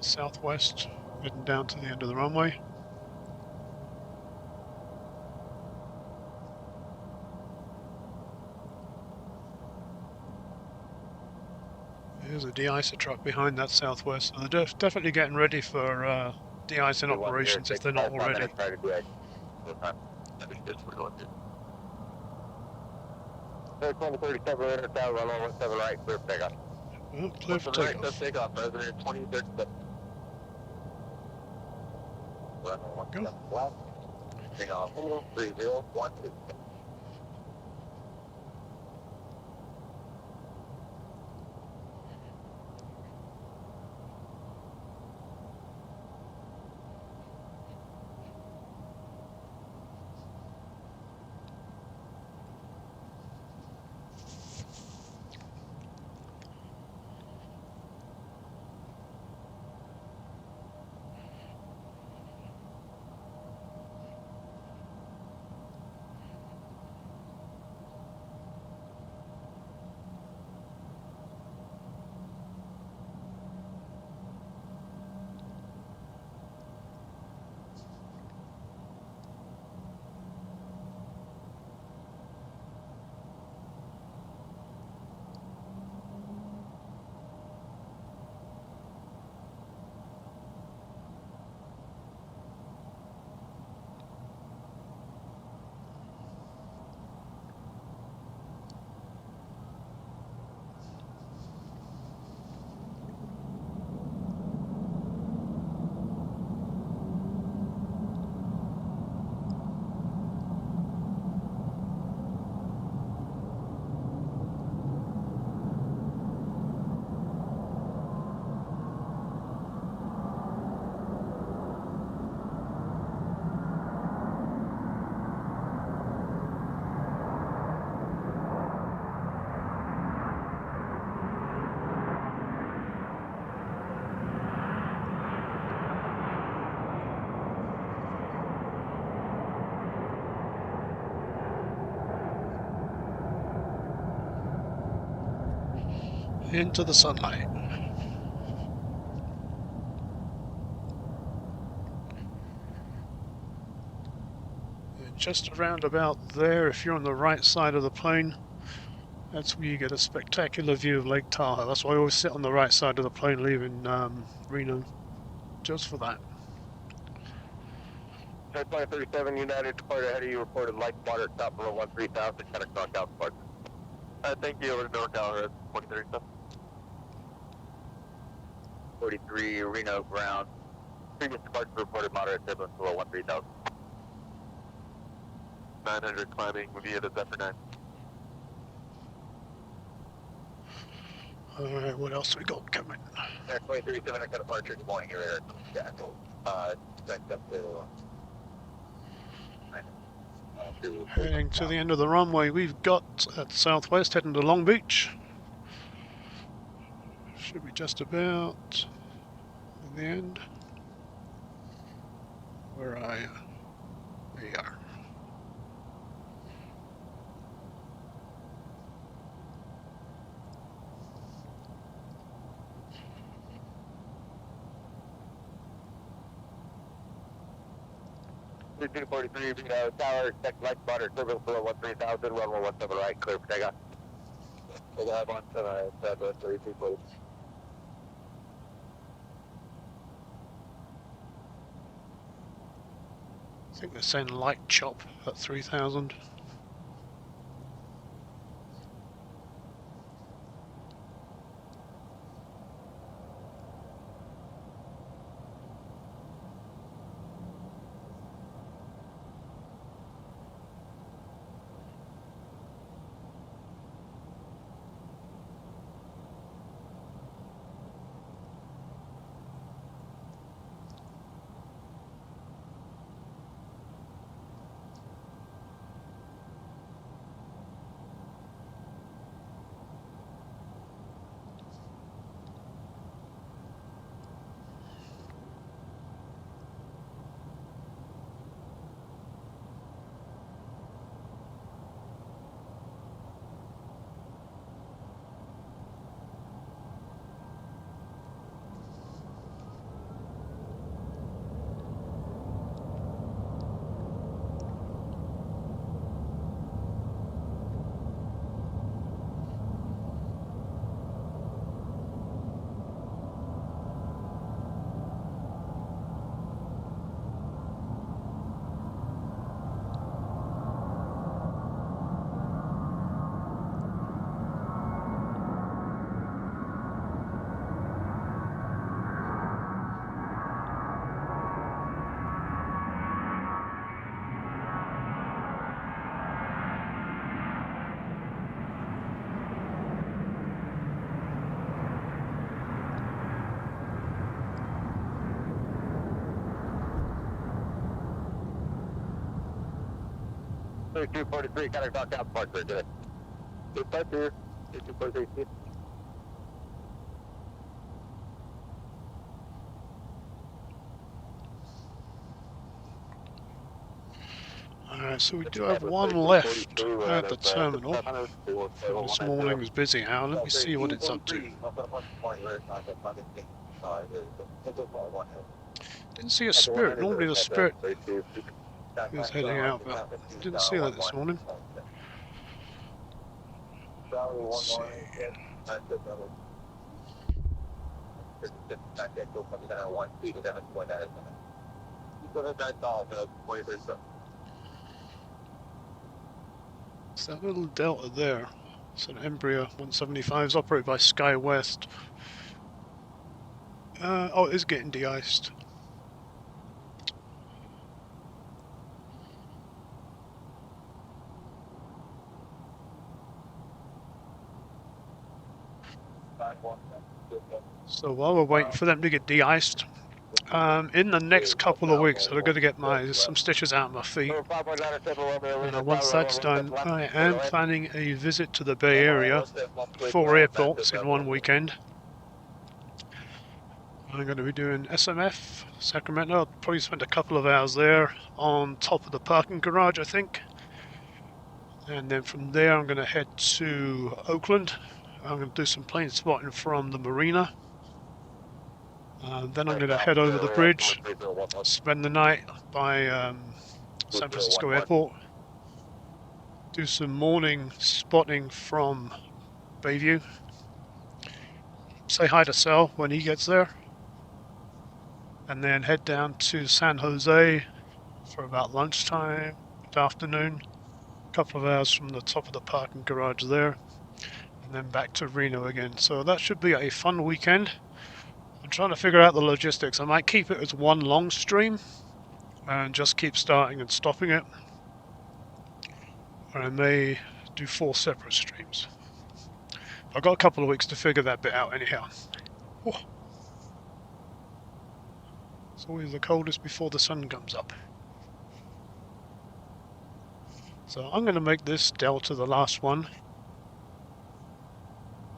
Southwest heading down to the end of the runway. There's a de-icer truck behind that Southwest. So they're definitely getting ready for de-icing operations if they're not already. Airplane 37, enter tower, runway 17 right, clear for takeoff. Well, clear for Right, takeoff. takeoff, President 2037. Runway Go. 17 left. Hang on, 3012. Into the sunlight. Just around about there, if you're on the right side of the plane, that's where you get a spectacular view of Lake Tahoe. That's why I always sit on the right side of the plane leaving Reno, just for that. Airplane 37, United departed ahead of you, reported light water at top below 13,000, kind of knocked out departure. Thank you, over to NorCal, 2037. 43, Reno ground. Previous departure reported moderate turbulence below 13,000. 900 climbing via the Zephyr 9. Alright, what else we got coming? Airplane 37, I got departure, good morning, your air. Expect up to... Heading to the end of the runway we've got at Southwest, heading to Long Beach. Should be just about in the end. Where are you? There you are. Two 43, tower, expect light water, turbulence below 13,000, runway 17 right, clear for takeoff. Takeoff 17 right, Southwest 32, please. I think they're saying light chop at 3,000. 3243, contact Dock Out Parker. Good. Departure, 3243. Alright, so we do have one left at the terminal for this morning's busy hour. Let me see what it's up to. Didn't see a Spirit. Normally the Spirit is heading out, but didn't see that this morning. Let's see. It's that little delta there. It's an Embraer 175s operated by SkyWest. Oh, it is getting de-iced. So while we're waiting for them to get de-iced, in the next couple of weeks, I'm going to get some stitches out of my feet. And once that's done, I am planning a visit to the Bay Area, 4 airports in one weekend. I'm going to be doing SMF, Sacramento. I'll probably spend a couple of hours there on top of the parking garage, I think. And then from there, I'm going to head to Oakland. I'm going to do some plane spotting from the marina. Then I'm going to head over the bridge, spend the night by San Francisco Airport, do some morning spotting from Bayview, say hi to Sal when he gets there, and then head down to San Jose for about lunchtime, afternoon, a couple of hours from the top of the parking garage there, and then back to Reno again. So that should be a fun weekend. I'm trying to figure out the logistics. I might keep it as one long stream and just keep starting and stopping it, or I may do 4 separate streams. I've got a couple of weeks to figure that bit out anyhow. Oh. It's always the coldest before the sun comes up. So I'm going to make this delta the last one.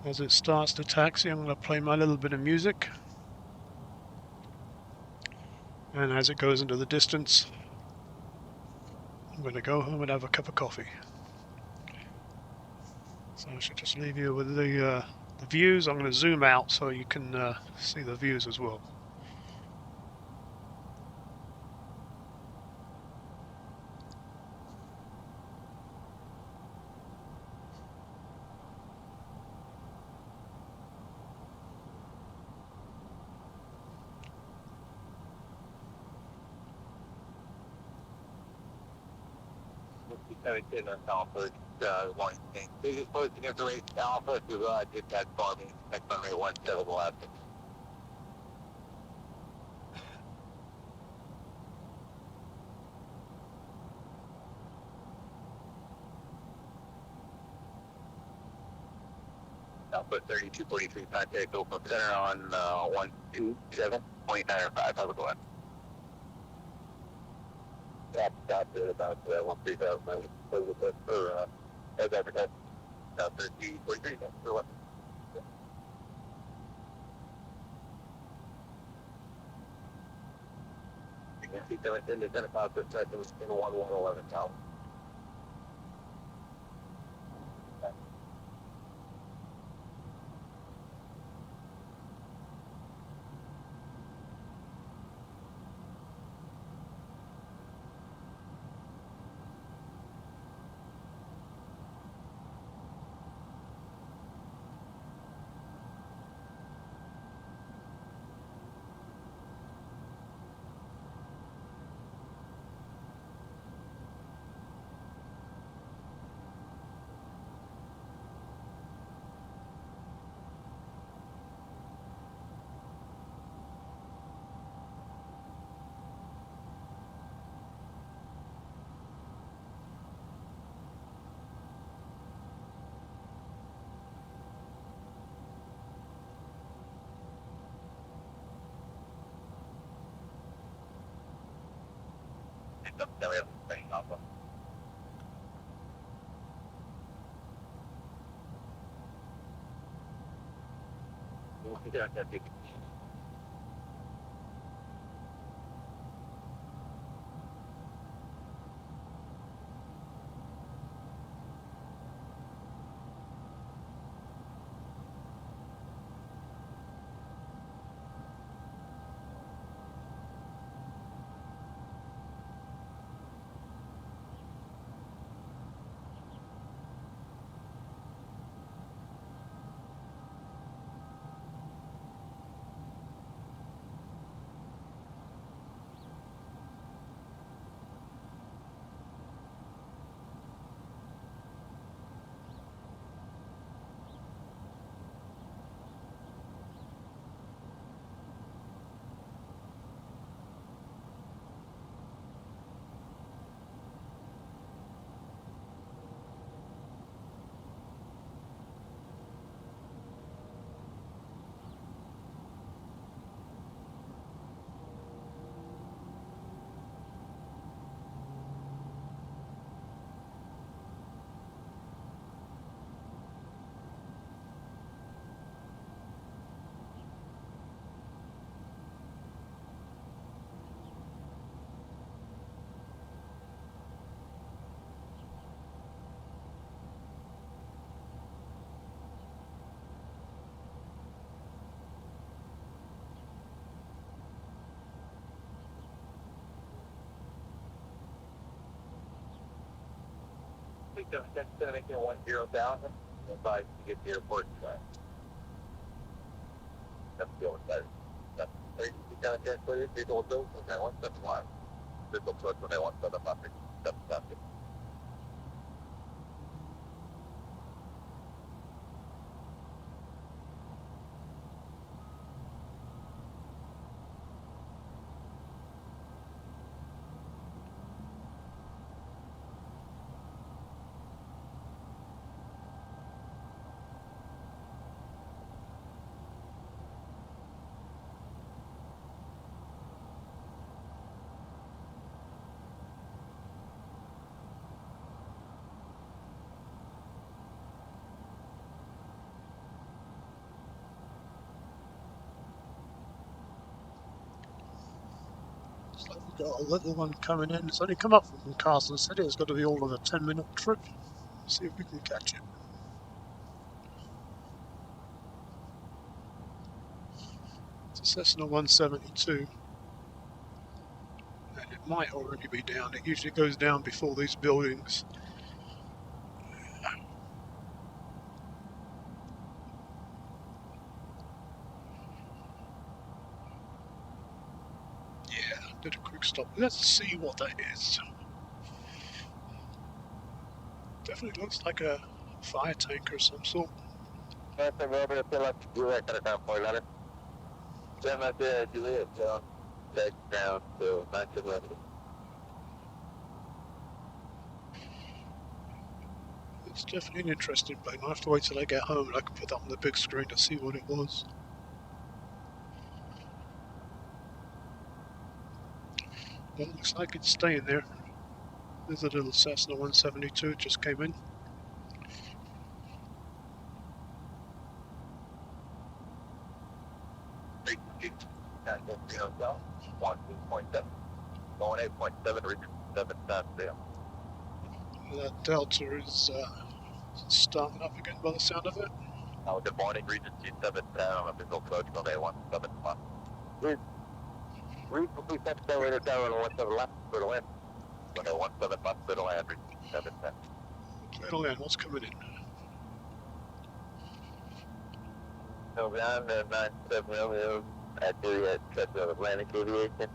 As it starts to taxi, I'm going to play my little bit of music. And as it goes into the distance, I'm going to go home and have a cup of coffee. So I should just leave you with the views. I'm going to zoom out so you can see the views as well. One thing. They just posting information Alpha to did that for me. Next Monday, 1711. Alpha 3243, contact Oakland Center on 127.95. Have a go ahead. Got to about 130,000 for as advertised. 3243 for what? You can see that in the 10 o'clock, the second was in 1111 town. Then we have the thing off of. Yeah, that's it. I think that's going to make it 10,000. If to get to the airport, that's the only better. That's crazy. You got to get clear. People will do when they want them live. People put when they want them up. That's nothing. Looks like we've got a little one coming in. It's only come up from Carson City. It's got to be all of a 10-minute trip. See if we can catch it. It's a Cessna 172. And it might already be down. It usually goes down before these buildings. Yeah, did a quick stop. Let's see what that is. Definitely looks like a fire tank or some sort. That's a little bit of fill up to do that kind of time for a letter. Then I did do it, so background to 911. It's definitely an interesting plane. I'll have to wait till I get home and I can put that on the big screen to see what it was. Well, it looks like it's staying there. There's a little Cessna 172 just came in. South, 1.7, going 8.7, reaching 7 times there. That Delta is starting up again by the sound of it. Good morning, Regency 7 down, official approach on A171. Reasonably set accelerator down on 17 left, clear to land. On A17 left, clear to land, Regency 710. Clear to land, what's coming in? So down to 97 Romeo at Juliet, Atlantic Aviation.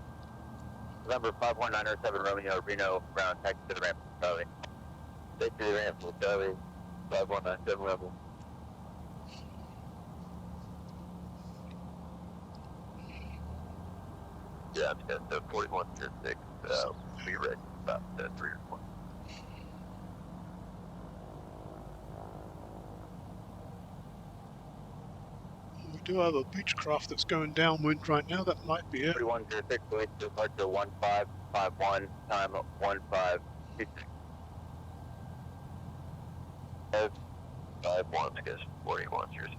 Number 51907 Romeo, Reno, Brown, taxi to the ramp, Charlie. Take to the ramp, Charlie, 5197 Romeo. Yeah, I'm just 4106, be ready about 3 or 4. We do have a Beechcraft that's going downwind right now. That might be it. 4106, going to departure 1551, time 1526. 51, I guess, 41 years.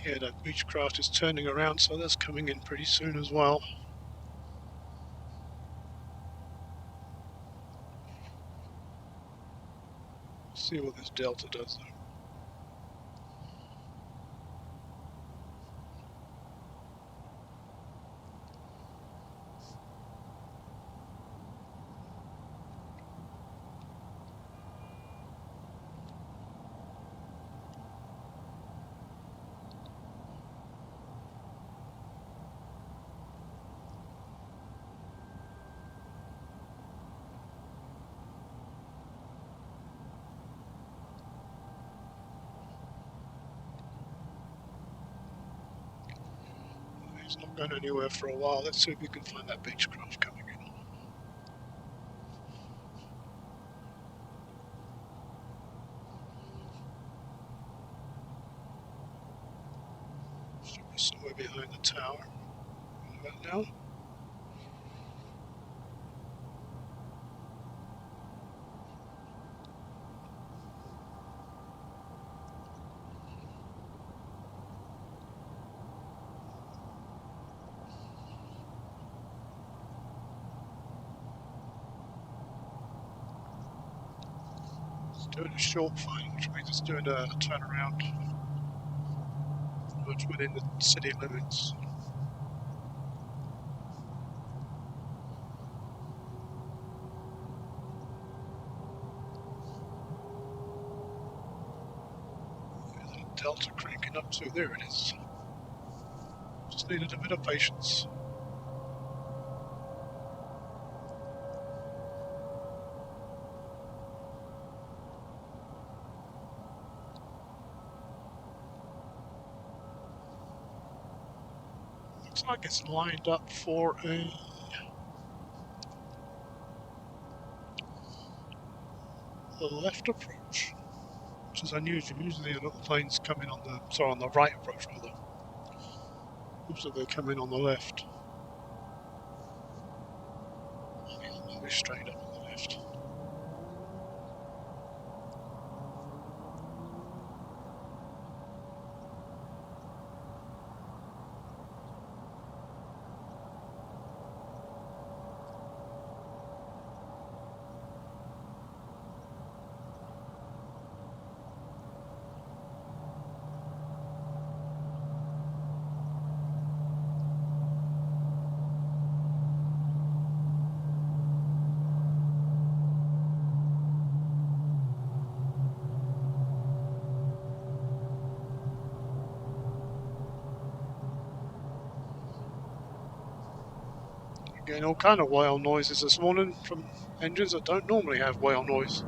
Yeah, that Beechcraft is turning around, so that's coming in pretty soon as well. See what this Delta does though. He's not going anywhere for a while. Let's see if we can find that Beechcraft coming in. Should be somewhere behind the tower. About now. It's doing a short find, which means it's doing a turnaround much within the city limits. There's a Delta cranking up to, there it is. Just needed a bit of patience. Looks like it's lined up for a left approach, which is unusual. Usually a lot of planes come in on the, sorry, on the right approach rather. Usually they come in on the left. Maybe straight up on the left. Getting all kind of whale noises this morning from engines that don't normally have whale noise.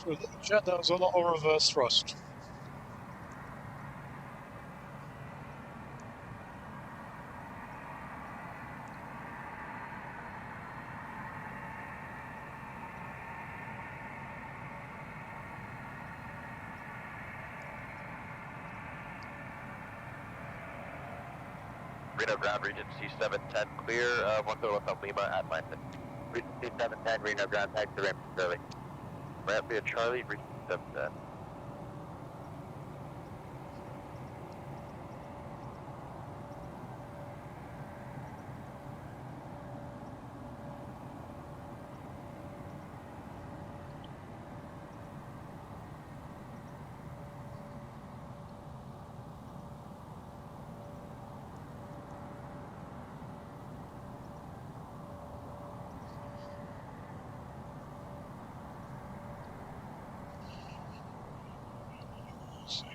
For the jet, that was a lot of reverse thrust. Reno ground, region C710 clear, 1 Lima at Atlantic. Region C710, Reno ground, taxi ramp Charlie. Ramp via Charlie, region C710.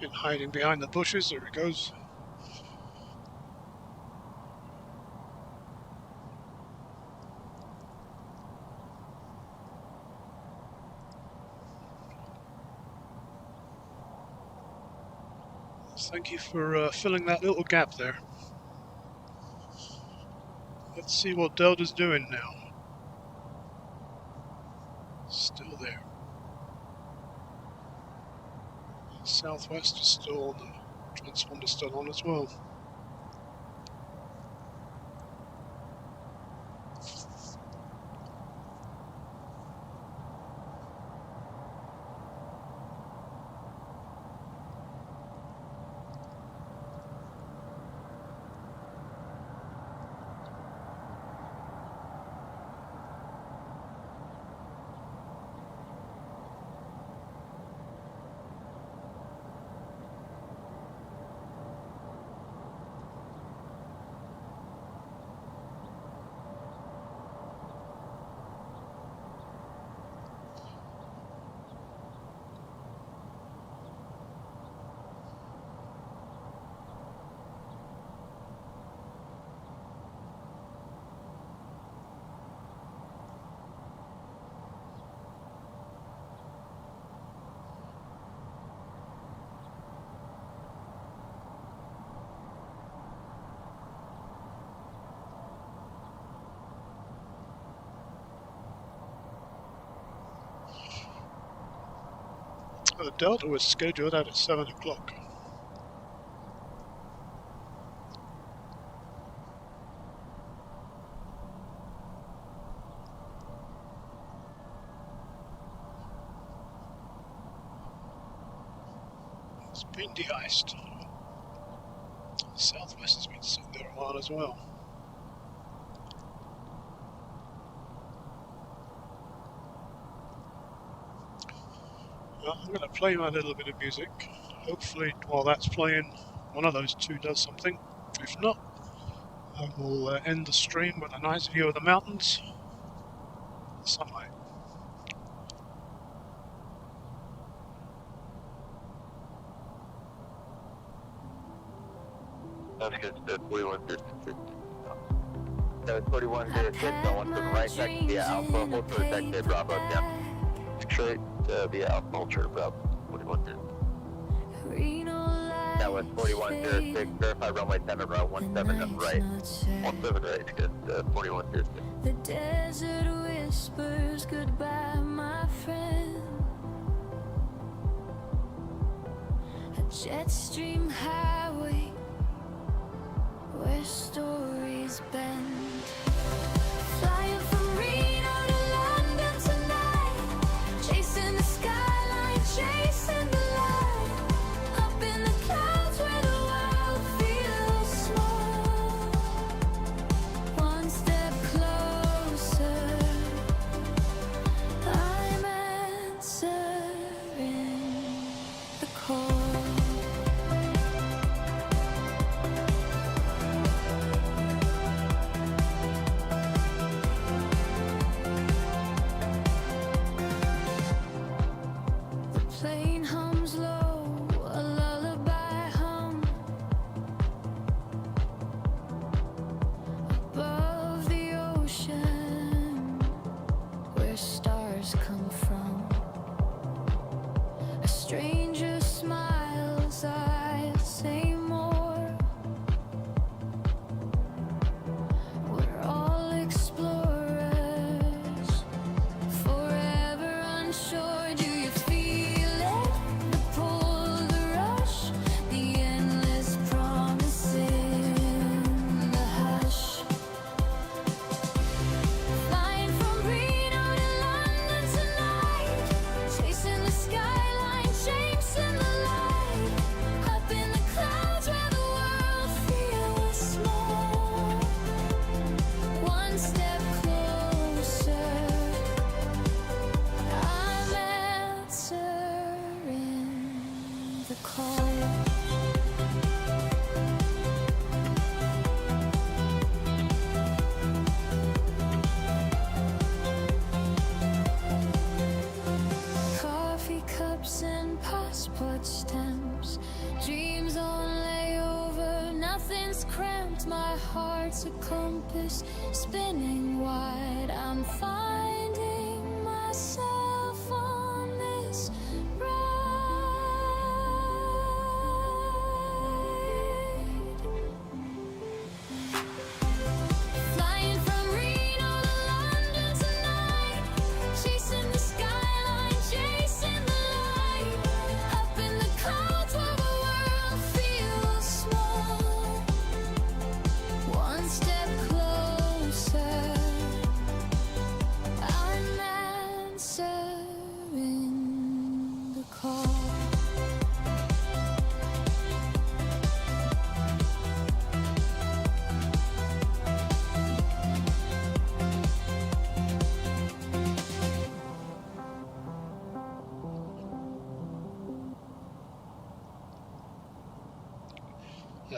And hiding behind the bushes, there he goes. Thank you for filling that little gap there. Let's see what Delta's doing now. Southwest is still on, the transponder's still on as well. The Delta was scheduled out at 7 o'clock. It's been de-iced. The Southwest has been sitting there a while as well. Well, I'm going to play my little bit of music. Hopefully, while that's playing, one of those two does something. If not, I will end the stream with a nice view of the mountains, the sunlight. That's good stuff. 4136. That was 4136. I want to right back via Alpha. Hold for the deck Bravo down. Straight via Alpha Ultra Bravo. 4136. That was 4106. Verify runway 7 row 17 up right. 17 right. It's good. 4136. The desert whispers goodbye, my friend. A jet stream highway where stories bend. Flying from Reno to London tonight, chasing the skyline, chasing the light. Up in the clouds where the world feels small. One step closer, I'm answering the call. Plane hums low, a lullaby hum above the ocean where stars come from. A stranger smiles, I say more. We're all explorers, forever unsure. Do you feel it? The pull, the rush, the endless promise in the hush. Flying from Reno to London tonight, chasing the skyline, chasing the light. Up in the clouds where the world feels small. One step closer, I'm answering the call. Coffee cups and passport stamps, dreams on layover, nothing's cramped. My heart's a compass spinning wide. I'm finding myself on this ride. Flying from Reno to London tonight, chasing the skyline, chasing the light. Up in the clouds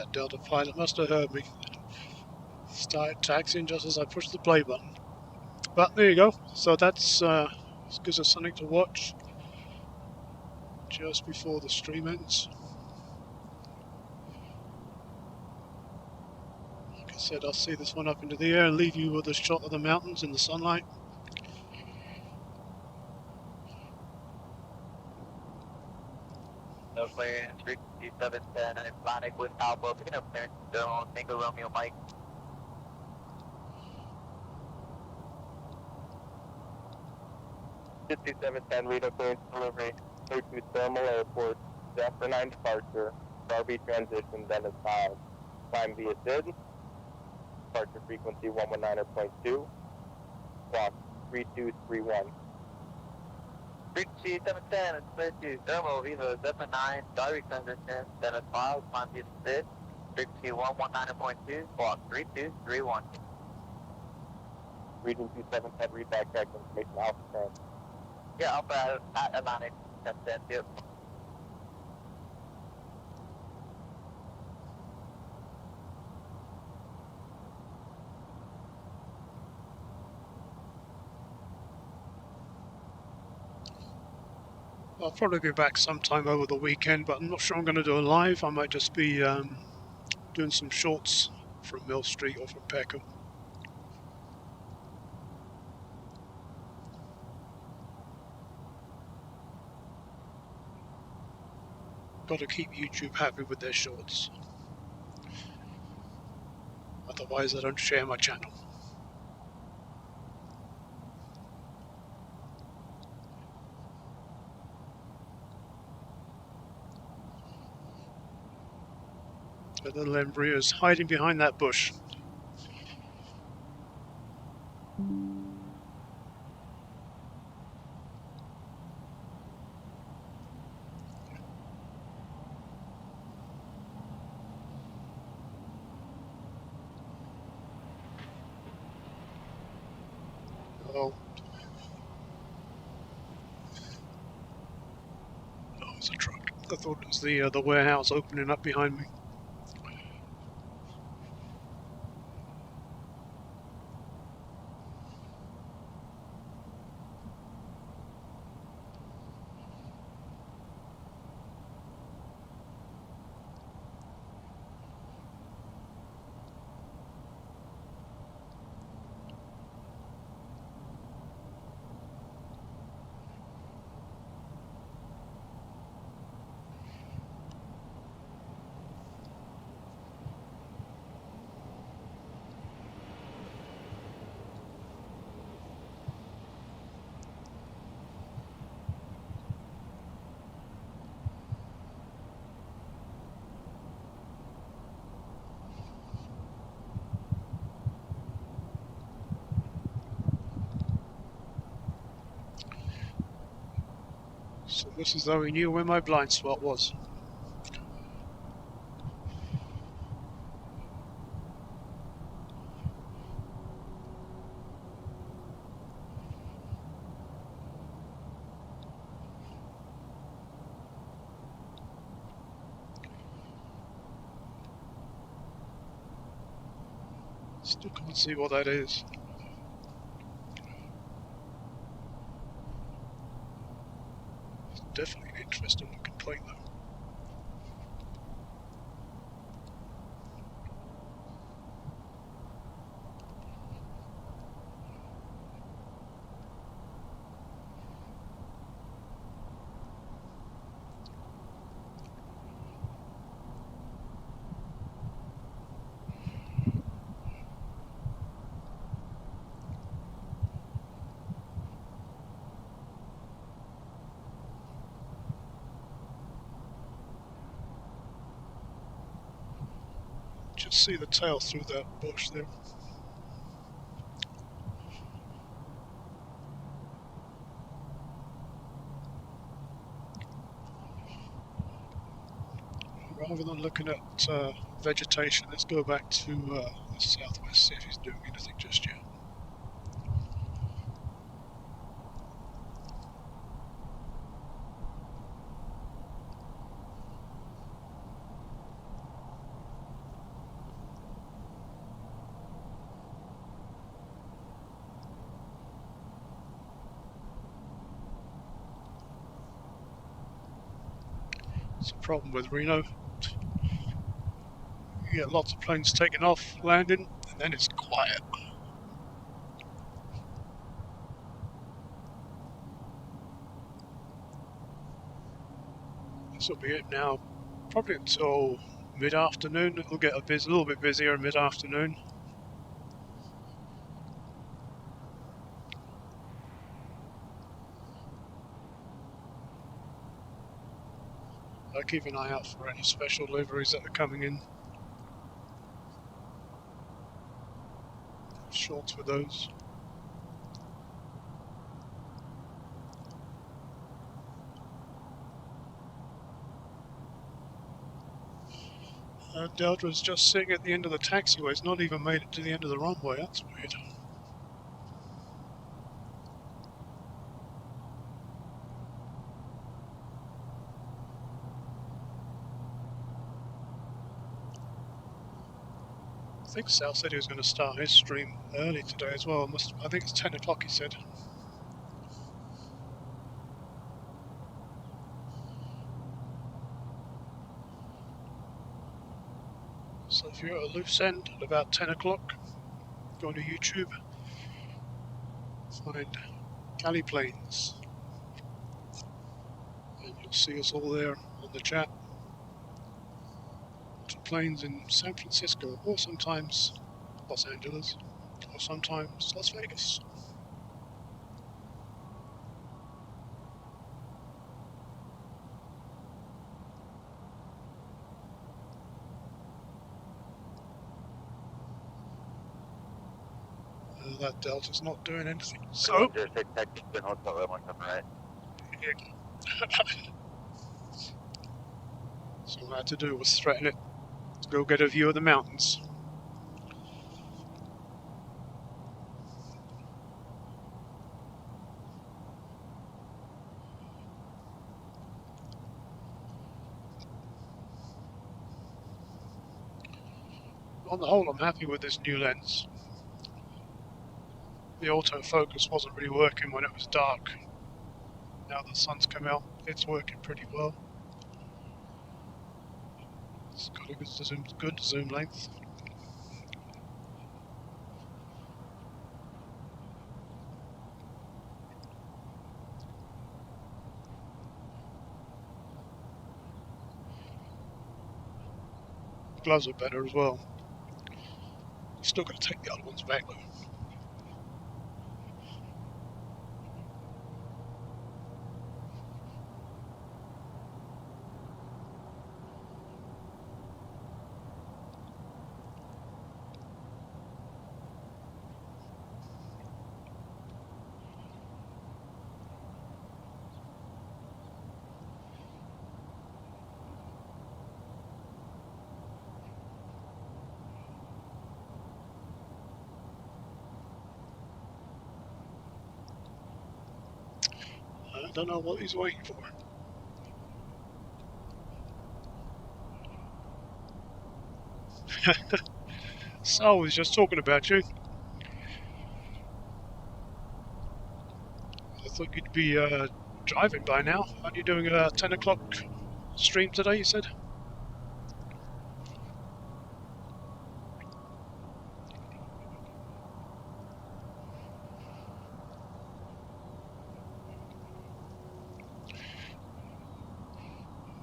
That Delta pilot must have heard me. Started taxiing just as I pushed the play button. But there you go. So that's gives us something to watch just before the stream ends. Like I said, I'll see this one up into the air and leave you with a shot of the mountains in the sunlight. No clearance, frequency 710, Atlantic with Alpha, picking up clearance zone, Tango Romeo Mike. 5710, Reno clearance delivery, 32 Thermal Airport, Zephyr 9 departure, RB transition, Dennis 5. Climb via SID, departure frequency 119.2, clock 3231. Frequency 710, it's clear to Thermal Viva, Zephyr 9, RB transition, Dennis 5, climb via SID, frequency 119.2, clock 3231. Region 2710, read back check information Alpha 10. Yeah, Alpha at Atlantic, that's 10, yep. I'll probably be back sometime over the weekend, but I'm not sure I'm going to do a live. I might just be doing some shorts from Mill Street or from Peckham. Got to keep YouTube happy with their shorts. Otherwise, I don't share my channel. The little embryo is hiding behind that bush. Oh, it's a truck. I thought it was the warehouse opening up behind me. So this is though he knew where my blind spot was. Still can't see what that is. It's definitely an interesting looking plane though. Just see the tail through that bush there. Rather than looking at vegetation, let's go back to the southwest, see if he's doing anything just yet. It's a problem with Reno. You get lots of planes taking off, landing, and then it's quiet. This will be it now, probably until mid-afternoon. It'll get a little bit busier mid-afternoon. I'll keep an eye out for any special liveries that are coming in. Shorts for those. Delta's just sitting at the end of the taxiway. It's not even made it to the end of the runway. That's weird. I think Sal said he was going to start his stream early today as well. I think it's 10 o'clock, he said. So if you're at a loose end at about 10 o'clock, go to YouTube, find Cali Planes, and you'll see us all there on the chat. Planes in San Francisco, or sometimes Los Angeles, or sometimes Las Vegas. That Delta's not doing anything. So, so all I had to do was threaten it to go get a view of the mountains. On the whole, I'm happy with this new lens. The autofocus wasn't really working when it was dark. Now the sun's come out, it's working pretty well. It's got a good zoom length. Gloves are better as well. Still got to take the other ones back though. I don't know what he's waiting for. Sal was just talking about you. I thought you'd be driving by now. Aren't you doing a 10 o'clock stream today, you said?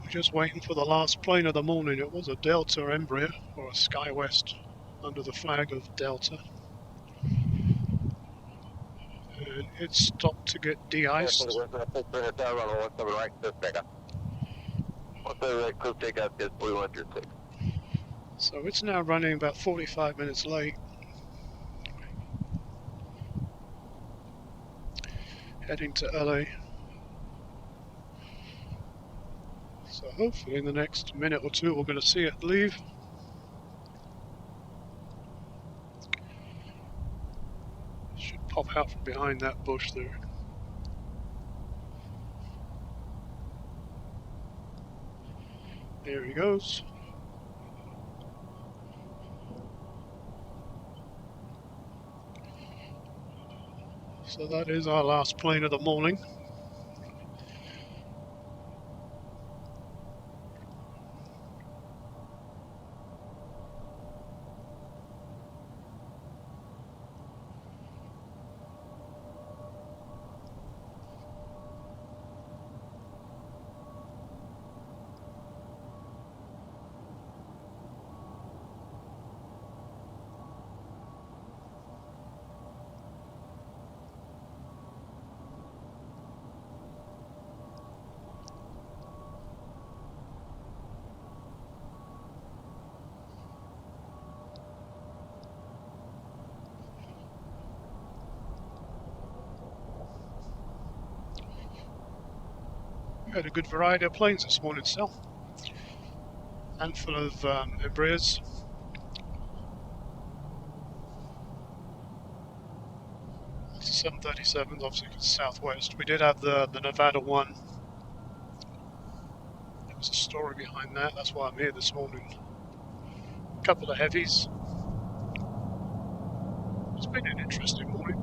We're just waiting for the last plane of the morning. It was a Delta Embraer, or a SkyWest, under the flag of Delta. And it stopped to get de-iced. So it's now running about 45 minutes late. Heading to LA. So hopefully in the next minute or two we're going to see it leave. Should pop out from behind that bush there. There he goes. So that is our last plane of the morning. We had a good variety of planes this morning, still. Handful of Embraers. It's 737s, obviously it's Southwest. We did have the Nevada one. There was a story behind that. That's why I'm here this morning. A couple of heavies. It's been an interesting morning.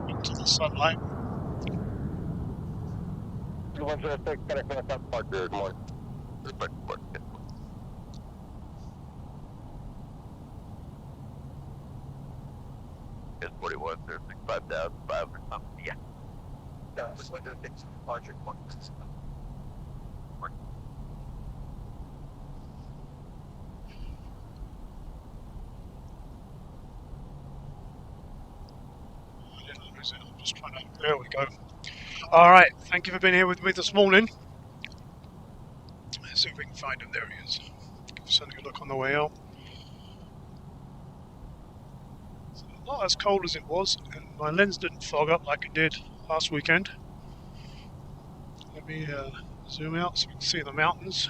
Into the sunlight. It's 41, there's like 5,005 or something. Yeah. No, it's like a larger one. I didn't lose it. I'm just trying to. There we go. Alright, thank you for being here with me this morning. Let's see if we can find him. There he is. Give us a look on the way out. So not as cold as it was, and my lens didn't fog up like it did last weekend. Let me zoom out so we can see the mountains.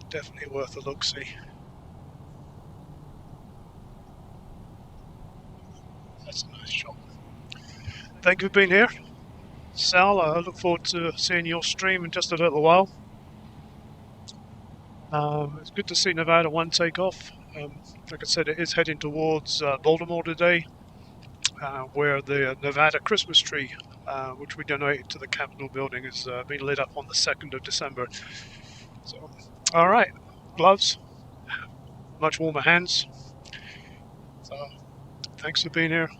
Definitely worth a look-see. That's a nice shot. Thank you for being here. Sal, I look forward to seeing your stream in just a little while. It's good to see Nevada 1 take off. Like I said, it is heading towards Baltimore today, where the Nevada Christmas tree, which we donated to the Capitol building, is being lit up on the 2nd of December. So, all right, gloves, much warmer hands. So, thanks for being here.